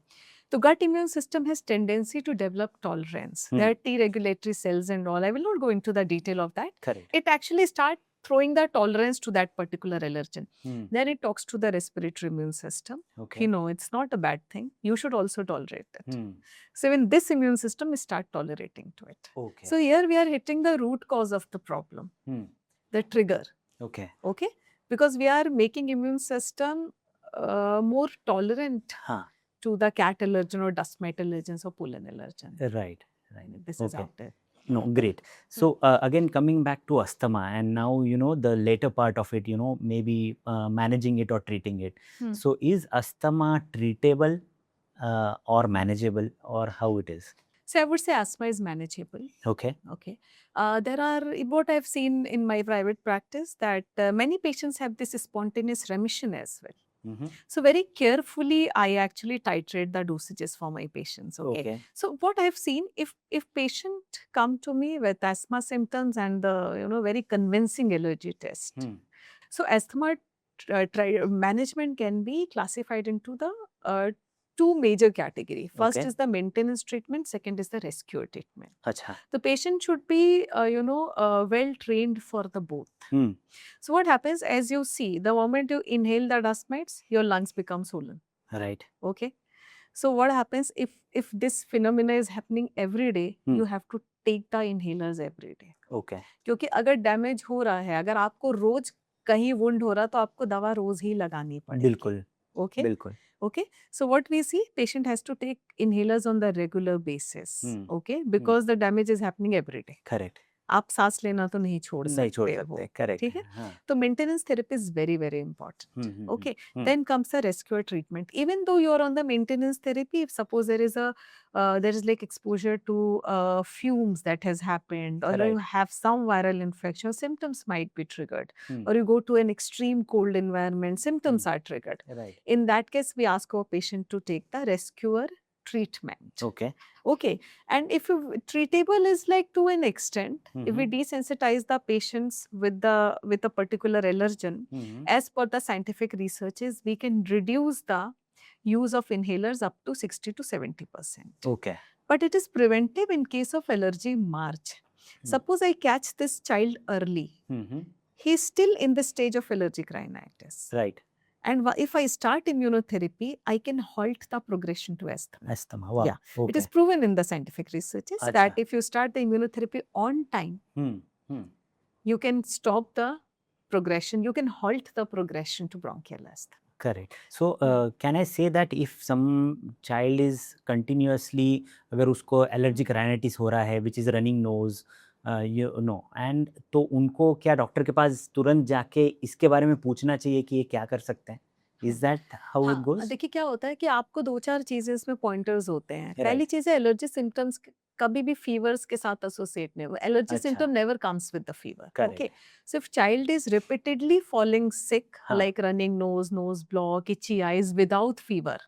The gut immune system has tendency to develop tolerance. There are T regulatory cells and all. I will not go into the detail of that. Correct. It actually starts throwing the tolerance to that particular allergen. Then it talks to the respiratory immune system. Okay. It's not a bad thing. You should also tolerate it. Hmm. So when this immune system is start tolerating to it. Okay. So here we are hitting the root cause of the problem, the trigger. Okay. Okay, because we are making immune system more tolerant to the cat allergen or dust mite allergens or pollen allergen. Right. This is out there. No, great. So again, coming back to asthma, and now the later part of it, maybe managing it or treating it. So is asthma treatable or manageable, or how it is? So I would say asthma is manageable. Okay. There are, what I've seen in my private practice, that many patients have this spontaneous remission as well. So very carefully, I actually titrate the dosages for my patients. Okay. So what I've seen, if patient come to me with asthma symptoms and the very convincing allergy test, so asthma management can be classified into the two major categories. First is the maintenance treatment, second is the rescue treatment. Achha. The patient should be, well trained for the both. So what happens, as you see, the moment you inhale the dust mites, your lungs become swollen. Right. Okay. So what happens if this phenomena is happening every day, you have to take the inhalers every day. Okay. क्योंकि अगर damage हो रहा है, अगर आपको रोज कहीं wound हो रहा, तो आपको दवा रोज ही लगानी पड़ेगी. बिल्कुल. Okay. बिल्कुल. Okay, so what we see, patient has to take inhalers on the regular basis. Okay, because the damage is happening every day. Correct. आप सांस लेना तो नहीं छोड़ सकते. Correct. ठीक है. तो maintenance therapy is very, very important. Okay, then comes the rescue treatment. Even though you are on the maintenance therapy, if suppose there is like exposure to fumes that has happened, or you have some viral infection, symptoms might be triggered, or you go to an extreme cold environment, symptoms are triggered. Right. In that case, we ask our patient to take the rescuer treatment. Okay. And if treatable is like to an extent, if we desensitize the patients with a particular allergen, as per the scientific researches, we can reduce the use of inhalers up to 60 to 70%. Okay. But it is preventive in case of allergy march. Suppose I catch this child early. He is still in the stage of allergic rhinitis. Right. And if I start immunotherapy, I can halt the progression to asthma. Asthma, wow. Yeah. Okay. It is proven in the scientific researches that if you start the immunotherapy on time, you can stop the progression, you can halt the progression to bronchial asthma. Correct. So, can I say that if some child is continuously, अगर उसको allergic rhinitis हो रहा है, which is running nose, and तो उनको क्या doctor के पास तुरंत जाके इसके बारे में पूछना चाहिए कि ये क्या कर सकते हैं? Is that how it goes? देखिए क्या होता है कि आपको 2-4 चीजें इसमें पॉइंटर्स होते हैं. पहली चीज है, एलर्जी सिम्टम्स कभी भी फीवर्स के साथ एसोसिएट नहीं हुआ. Allergy symptom never comes with the fever. Okay. So if child is repeatedly falling sick, like running nose, nose block, itchy eyes without fever,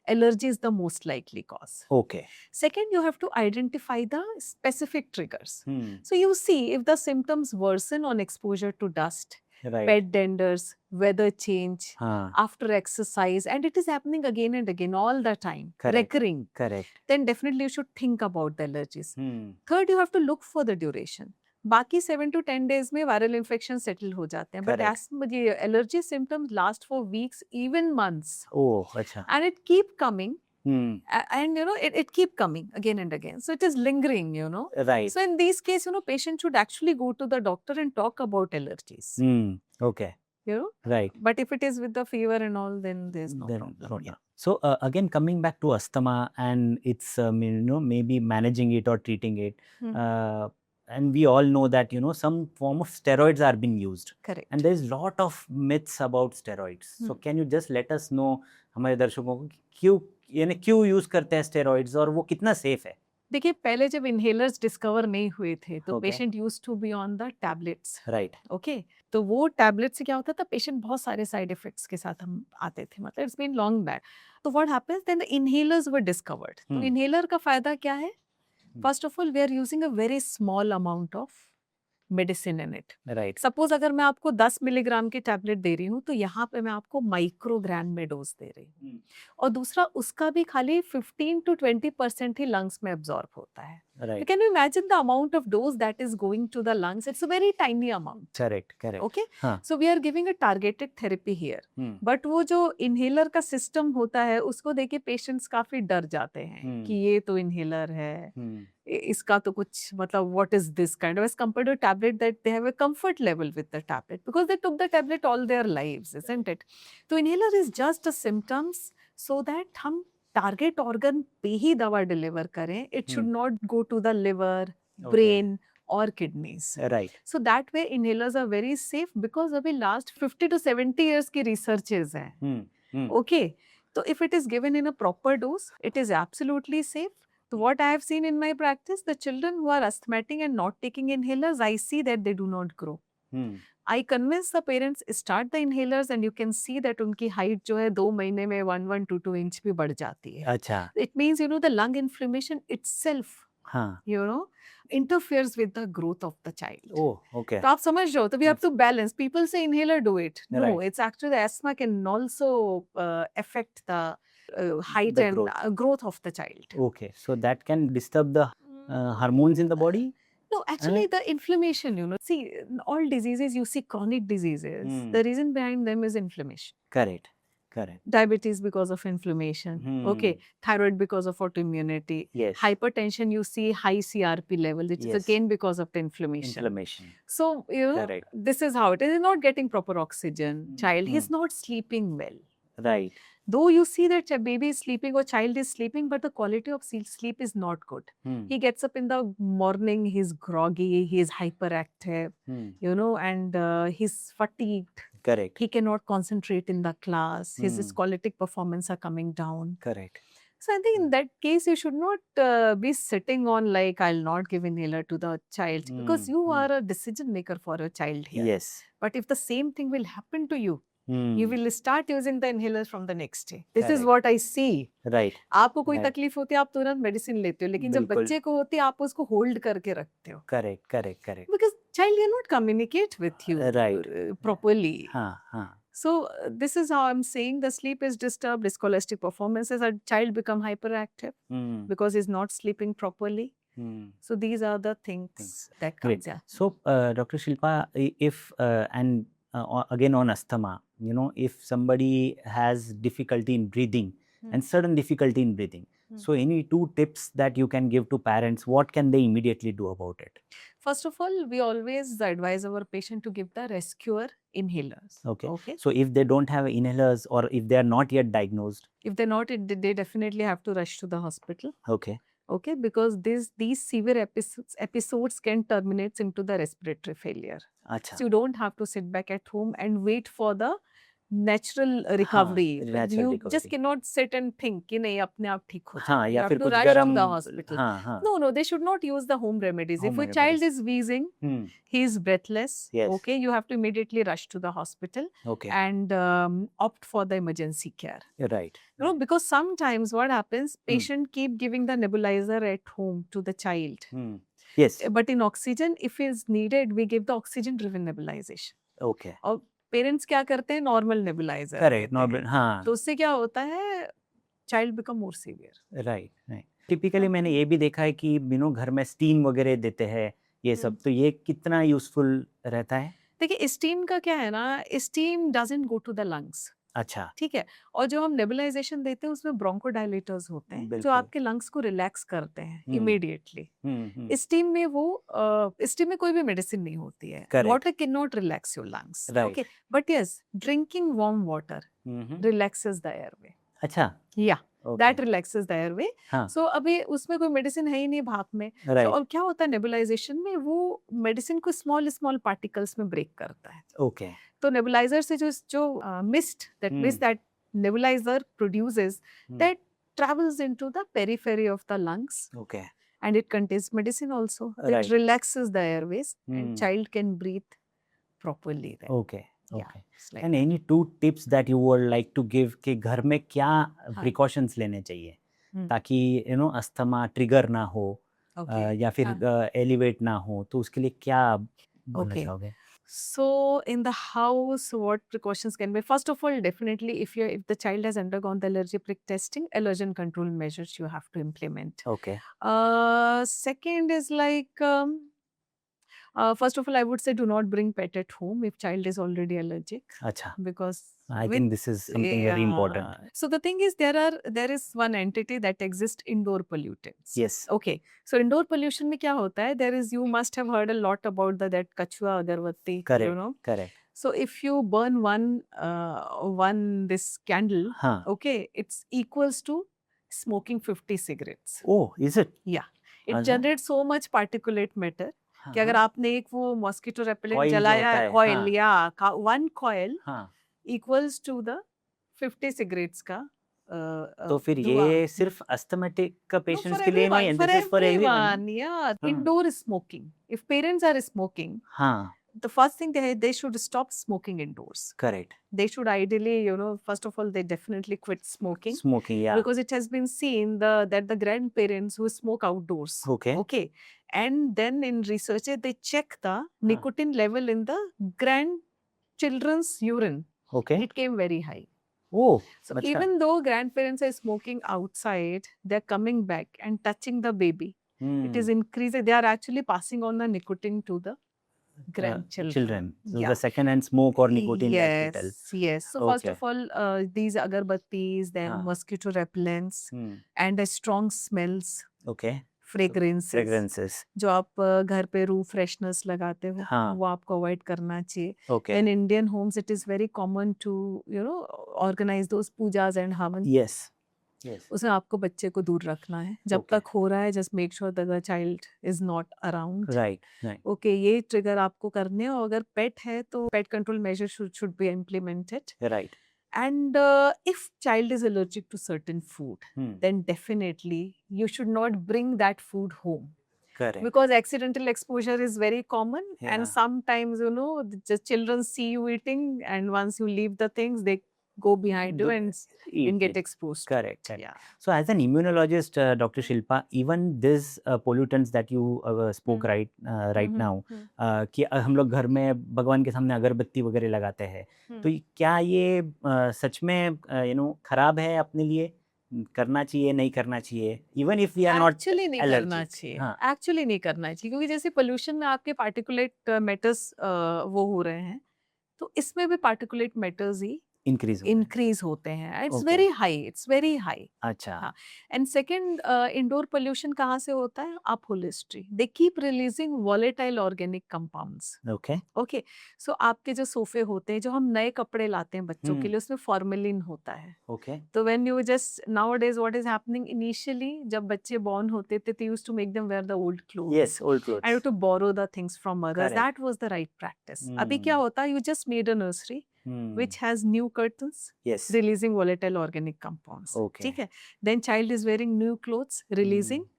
allergy is the most likely cause. Okay. Second, you have to identify the specific triggers. So you see if the symptoms worsen on exposure to dust, pet denders, weather change, after exercise, and it is happening again and again all the time, recurring. Correct. Then definitely you should think about the allergies. Third, you have to look for the duration. बाकी 7 to 10 days में viral infection settle हो जाते हैं. But asthma, allergy symptoms last for weeks, even months. Oh, अच्छा. And it keep coming. And it keep coming again and again. So it is lingering, Right. So in these cases, patient should actually go to the doctor and talk about allergies. Okay. Right. But if it is with the fever and all, then there's no problem. Yeah. So again, coming back to asthma and it's maybe managing it or treating it. And we all know that some form of steroids are being used. Correct. And there is lot of myths about steroids. So can you just let us know हमारे दर्शकों को क्यों use करते हैं steroids और वो कितना safe है? देखिए पहले जब इनहेलर्स डिस्कवर नहीं हुए थे तो patient used to be on the tablets. Right. Okay. तो वो टैबलेट से क्या होता था, पेशेंट बहुत सारे साइड इफेक्ट्स के साथ हम आते थे. मतलब इट्स बीन लॉन्ग बैक. तो what happens then the inhalers were discovered. तो इनहेलर का फायदा क्या है? First of all, we are using a very small amount of medicine in it. Right. Suppose अगर मैं आपको 10 मिलीग्राम की टैबलेट दे रही हूँ तो यहाँ पे मैं आपको माइक्रोग्राम में डोज दे रही हूँ, और दूसरा उसका भी खाली 15 to 20% ही लंग्स में एब्जॉर्ब होता है। Right. Can you imagine the amount of dose that is going to the lungs? It's a very tiny amount. Correct correct. Okay, हाँ। So we are giving a targeted therapy here, but वो जो inhaler का system होता है उसको देके patients काफी डर जाते हैं कि ये तो इनहेलर है, इसका तो कुछ मतलब what is this kind of, as compared to tablet that they have a comfort level with the tablet because they took the tablet all their lives, isn't it? तो inhaler is just a symptoms so that हम target organ पे ही दवा deliver करें. It should not go to the liver, brain or kidneys. Right. So that way inhalers are very safe because अभी last 50 to 70 years की researches हैं. Okay, so if it is given in a proper dose, it is absolutely safe. So what I have seen in my practice, the children who are asthmatic and not taking inhalers, I see that they do not grow. I convince the parents start the inhalers and you can see that उनकी height जो है 2 महीने में 1-2 inch भी बढ़ जाती है. अच्छा. It means you know the lung inflammation itself, हाँ. you know, interferes with the growth of the child. Oh, okay. तो आप समझ रहे हो, तो we have to balance. People say inhaler, do it. No, Right. it's actually the asthma can also affect the height The and growth of the child. Okay, so that can disturb the hormones in the body? No, actually the inflammation, you know. See, all diseases, you see chronic diseases, the reason behind them is inflammation. Correct. Correct. Diabetes because of inflammation. Okay. Thyroid because of autoimmunity. Yes. Hypertension, you see high CRP level, which is again because of the inflammation. So, you know, Correct. this is how it is. He's not getting proper oxygen. Child, he's not sleeping well. Right. Though you see that a baby is sleeping or child is sleeping, but the quality of sleep is not good. He gets up in the morning, he's groggy, he's hyperactive, you know, and he's fatigued. Correct. He cannot concentrate in the class. His scholastic performance are coming down. Correct. So I think in that case, you should not be sitting on like, I'll not give inhaler to the child, because you are a decision maker for your child here. Yes. But if the same thing will happen to you, you will start using the inhalers from the next day. This is Correct. what I see. Right. आपको कोई Right. तकलीफ होती है, आप तुरंत medicine लेते हो, लेकिन जब बिल्कुल. बच्चे को होती है, आप उसको होल्ड करके रखते हो. Correct. Correct. Correct. Because child cannot communicate with you Right. properly. हाँ हाँ. So this is how I'm saying the sleep is disturbed, scholastic performances, a child become hyperactive because he's not sleeping properly. So these are the things that comes. Great. Yeah. So Dr. Shilpa, if and again on asthma, you know, if somebody has difficulty in breathing and sudden difficulty in breathing, so any 2 tips that you can give to parents, what can they immediately do about it? First of all, we always advise our patient to give the rescuer inhalers. Okay. So if they don't have inhalers or if they are not yet diagnosed, if they're not, they definitely have to rush to the hospital. Okay. Okay, because these severe episodes can terminate into the respiratory failure. अच्छा. So you don't have to sit back at home and wait for the natural recovery. natural You recovery. just cannot sit and think कि नहीं अपने आप ठीक हो हाँ, जाएगा. या You फिर have to कुछ rush गरम. to the hospital. हाँ हाँ. No, they should not use the home remedies. Home If a child remedies. is wheezing, he is breathless. Yes. Okay, you have to immediately rush to the hospital Okay. and opt for the emergency care. Right. You know, because sometimes what happens, patient keep giving the nebulizer at home to the child. Yes. But in oxygen, if is needed, we give the oxygen-driven nebulization. Okay. और parents क्या करते हैं, normal nebuliser. Correct. Normal. हाँ. तो उससे क्या होता है, child become more severe. Right right. Typically मैंने ये भी देखा है कि यू घर में स्टीम वगैरह देते हैं ये सब, तो ये कितना यूजफुल रहता है? देखिए स्टीम का क्या है ना, steam doesn't go to the lungs. अच्छा. ठीक है, और जो हम नेबुलाइजेशन देते हैं उसमें ब्रोंकोडायलेटर्स होते हैं जो आपके लंग्स को रिलैक्स करते हैं इमीडिएटली. स्टीम में स्टीम में कोई भी मेडिसिन नहीं होती है. Water can not relax your lungs. Okay, but yes, drinking warm water relaxes the airway. अच्छा. या दैट रिलैक्सेस द एयरवे. सो अभी उसमें कोई मेडिसिन है ही नहीं भाप में. और क्या होता है नेबुलाइजेशन में, वो मेडिसिन को स्मॉल पार्टिकल्स में ब्रेक करता है. ओके. तो नेबुलाइजर से जो mist that nebuliser produces, that travels into the periphery of the lungs. Okay. And it contains medicine also. Right. It relaxes the airways and child can breathe properly then. Okay. Yeah, Okay. it's like And any 2 tips that you would like to give कि घर में क्या precautions लेने चाहिए ताकि asthma trigger ना हो, Okay. या फिर एलिवेट ना हो, तो उसके लिए क्या बोलना Okay. चाहोगे? So in the house, what precautions can be? First of all, definitely if the child has undergone the allergy prick testing, allergen control measures you have to implement. Okay. Second is like first of all, I would say do not bring pet at home if child is already allergic, अच्छा. because I with think this is something very important. so the thing is there is one entity that exists, indoor pollutants. Yes. Okay, so indoor pollution में क्या होता है? There is, you must have heard a lot about that kachua agarbatti, Correct. you know. Correct. So if you burn one this candle, हाँ. okay, it's equals to smoking 50 cigarettes. Oh, is it? Yeah, it अच्छा. generates so much particulate matter कि अगर हाँ. आपने एक वो mosquito repellent Coil जो जलाया होता है, है, कॉइल, हाँ. या वन कॉइल हाँ. इक्वल्स टू द 50 सिगरेट्स का तो फिर धुआं. ये सिर्फ अस्थमेटिक का No, पेशेंट्स for के लिए नहीं, everyone, and for this is for everyone. everyone, yeah. हाँ. Indoor smoking. If parents are smoking, हाँ. the first thing they should stop smoking indoors. Correct. They should ideally, you know, first of all, they definitely quit smoking. Smoking, yeah. Because it has been seen that the grandparents who smoke outdoors. Okay. Okay. And then in research, they check the nicotine level in the grandchildren's urine. Okay. It came very high. Oh, So अच्छा. even though grandparents are smoking outside, they're coming back and touching the baby. It is increasing. They are actually passing on the nicotine to the grandchildren. Children. So Yeah. the second-hand smoke or nicotine that we tell. Yes, yes. So first Okay. of all, these agarbattis, then हाँ. mosquito repellents, Hmm. and strong smells, Okay. fragrances. Fragrances. जो आप घर पे room fresheners लगाते हो, हाँ. वो आपको अवॉइड करना चाहिए. Okay. In Indian homes, it is very common to, you know, organize those pujas and havan. Yes. Yes. उसमें आपको बच्चे को दूर रखना है. जब Okay. तक हो रहा है, just make sure that the child is not around. Right. Right. Okay, ये ट्रिगर आपको करने हैं. और अगर पेट है तो pet control measure should be implemented. Right. And if child is allergic to certain food, then definitely you should not bring that food home. Correct. Because accidental exposure is very common. Yeah. And sometimes, you know, the children see you eating, and once you leave the things, they go behind you and Eat get it. exposed. Correct. Correct. Yeah. So as an immunologist, Dr. Shilpa, even these pollutants that you spoke right now, कि हम लोग घर में भगवान के सामने अगरबत्ती वगैरह लगाते हैं, तो क्या ये सच में खराब है अपने लिए? करना चाहिए, नहीं करना चाहिए? Even if we are not actually नहीं करना चाहिए. एक्चुअली नहीं करना चाहिए, क्योंकि जैसे पोल्यूशन में आपके पार्टिकुलेट मैटर्स वो हो रहे हैं, तो इसमें भी पार्टिकुलेट मैटर्स ही इंक्रीज होते हैं. It's very high, it's very high. अच्छा. हाँ. एंड सेकंड, इंडोर पोल्यूशन कहाँ से होता है? Upholstery. They keep releasing volatile organic compounds. Okay. Okay. So आपके जो सोफे होते हैं, जो हम नए कपड़े लाते हैं बच्चों के लिए, उसमें फॉर्मेलिन होता है. ओके. तो when you just nowadays what is happening, initially जब बच्चे बॉर्न होते थे, they used to make them wear the old clothes. Yes, old clothes. And to borrow the things from others. That was the right practice. अभी क्या होता है? You just made a nursery which has new curtains, yes, releasing volatile organic compounds. Okay. ठीक है. Then child is wearing new clothes, releasing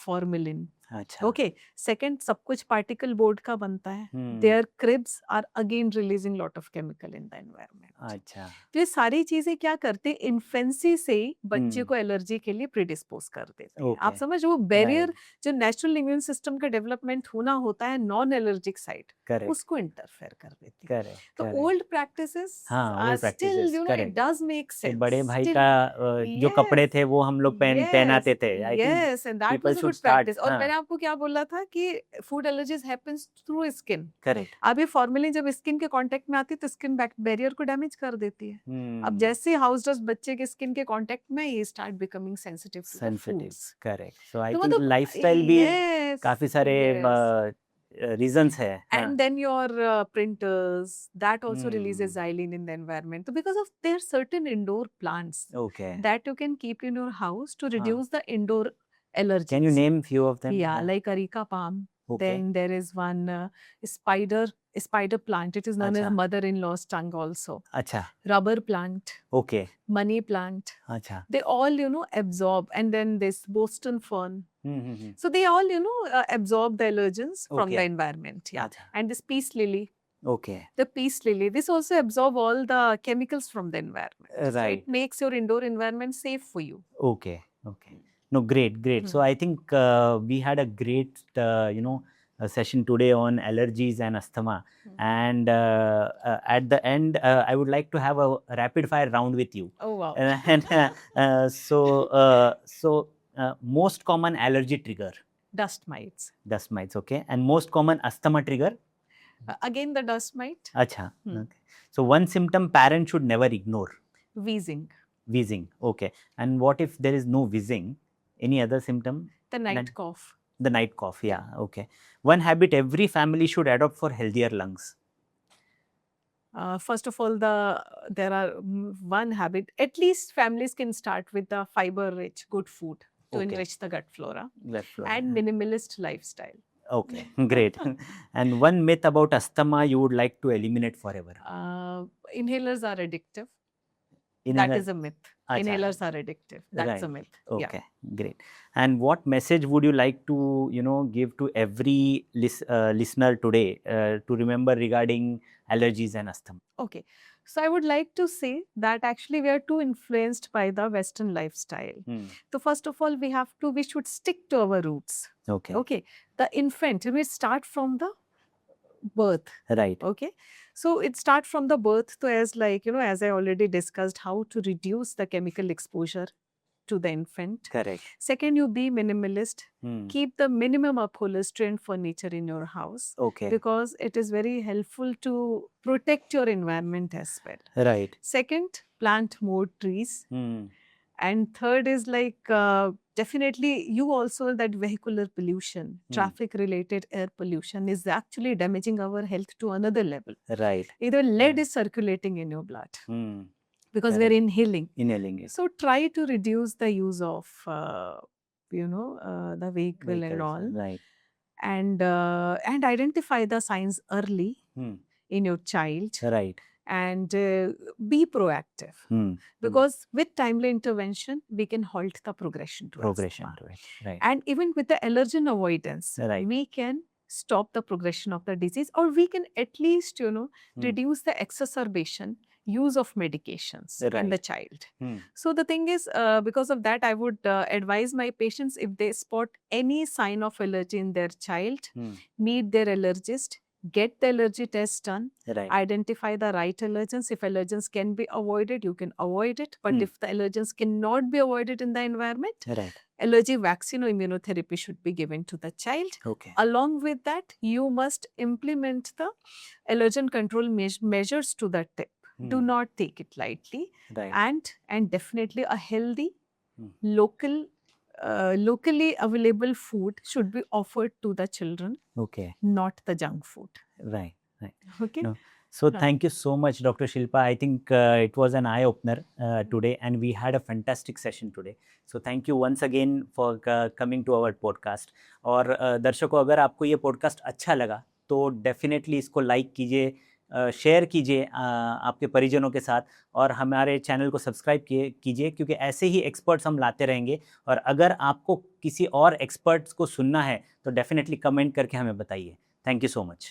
formalin. अच्छा. Okay. Second, सब कुछ particle board का बनता है. Their cribs are again releasing lot of chemical in the environment. अच्छा. तो ये सारी चीजें क्या करते हैं? इन्फेंसी से ही बच्चे को एलर्जी के लिए प्रीडिस्पोज कर देते हैं. आप समझ, वो बैरियर जो नेचुरल इम्यून सिस्टम का डेवलपमेंट होना होता है नॉन एलर्जिक साइड, उसको इंटरफेयर कर देती है. तो old practices still, you know, it does make sense. बड़े भाई का जो कपड़े थे वो हम लोग पहनाते थे. Yes, and that was a good practice. और मैंने आपको क्या बोला था कि food allergies happens through skin. Correct. अब ये फॉर्मेलिन जब स्किन के कांटेक्ट में आती है तो स्किन बैरियर को डैमेज कर देती है. अब जैसे हाउस डस्ट बच्चे के स्किन के कांटेक्ट में, ये start becoming sensitive to the foods. Correct. So I think lifestyle भी काफी सारे reasons है. And then your printers, that also releases xylene in the environment. So because of there are certain indoor plants that you can keep in your house to reduce the indoor allergies. Can you name few of them? Yeah, like areca palm. Then there is one spider plant. It is known as mother-in-law's tongue also. Acha. Rubber plant. Okay. Money plant. Acha. They all, you know, absorb. And then this Boston fern. So they all, you know, absorb the allergens from the environment. Yeah. Acha. And this peace lily. Okay. The peace lily. This also absorb all the chemicals from the environment. Right. So it makes your indoor environment safe for you. Okay. Okay. No, great. So I think we had a great, session today on allergies and asthma. And at the end, I would like to have a rapid fire round with you. Oh, wow. Most common allergy trigger? Dust mites. Dust mites, okay. And most common asthma trigger? Again, the dust mite. Acha. Okay. So one symptom parent should never ignore? Wheezing. Wheezing, okay. And what if there is no wheezing? Any other symptom? The night cough. The night cough, yeah, okay. One habit every family should adopt for healthier lungs? First of all, there are one habit. At least families can start with the fiber-rich, good food to Okay. enrich the gut flora, Gut flora. and minimalist lifestyle. Okay, great. And one myth about asthma you would like to eliminate forever? Inhalers are addictive. That Inhaler- is a myth. Acha. Inhalers are addictive. That's Right. a myth. Okay, great. And what message would you like to, give to every listener today to remember regarding allergies and asthma? Okay. So I would like to say that actually we are too influenced by the Western lifestyle. So first of all, we should stick to our roots. Okay. Okay. The infant, we start from the birth. Right. Okay. So it starts from the birth. So as as I already discussed, how to reduce the chemical exposure to the infant. Correct. Second, you be minimalist. Keep the minimum upholstery and furniture in your house. Okay. Because it is very helpful to protect your environment as well. Right. Second, plant more trees. And third is definitely you also, that vehicular pollution, traffic related air pollution is actually damaging our health to another level. Right. Either lead is circulating in your blood because we're Correct. inhaling. Inhaling it. So try to reduce the use of the vehicle and Vehicles. all, Right. and identify the signs early in your child, Right. and be proactive, because with timely intervention we can halt the progression to asthma. To it. Right. And even with the allergen avoidance, Right. we can stop the progression of the disease, or we can at least reduce the exacerbation use of medications in the Right. child. So the thing is, because of that, I would advise my patients, if they spot any sign of allergy in their child, meet their allergist, get the allergy test done, Right. identify the right allergens. If allergens can be avoided, you can avoid it. But if the allergens cannot be avoided in the environment, Right. allergy vaccine or immunotherapy should be given to the child. Okay. Along with that, you must implement the allergen control measures to the tip. Do not take it lightly. Right. And definitely a healthy, locally available food should be offered to the children, Okay. not the junk food. Right. Right. Okay. No. So thank you so much, Dr. Shilpa. I think it was an eye-opener today, and we had a fantastic session today. So thank you once again for coming to our podcast. और दर्शकों, अगर आपको ये podcast अच्छा लगा तो definitely इसको like कीजिए, शेयर कीजिए आपके परिजनों के साथ, और हमारे चैनल को सब्सक्राइब कीजिए, क्योंकि ऐसे ही एक्सपर्ट्स हम लाते रहेंगे. और अगर आपको किसी और एक्सपर्ट्स को सुनना है तो डेफिनेटली कमेंट करके हमें बताइए. Thank you so much.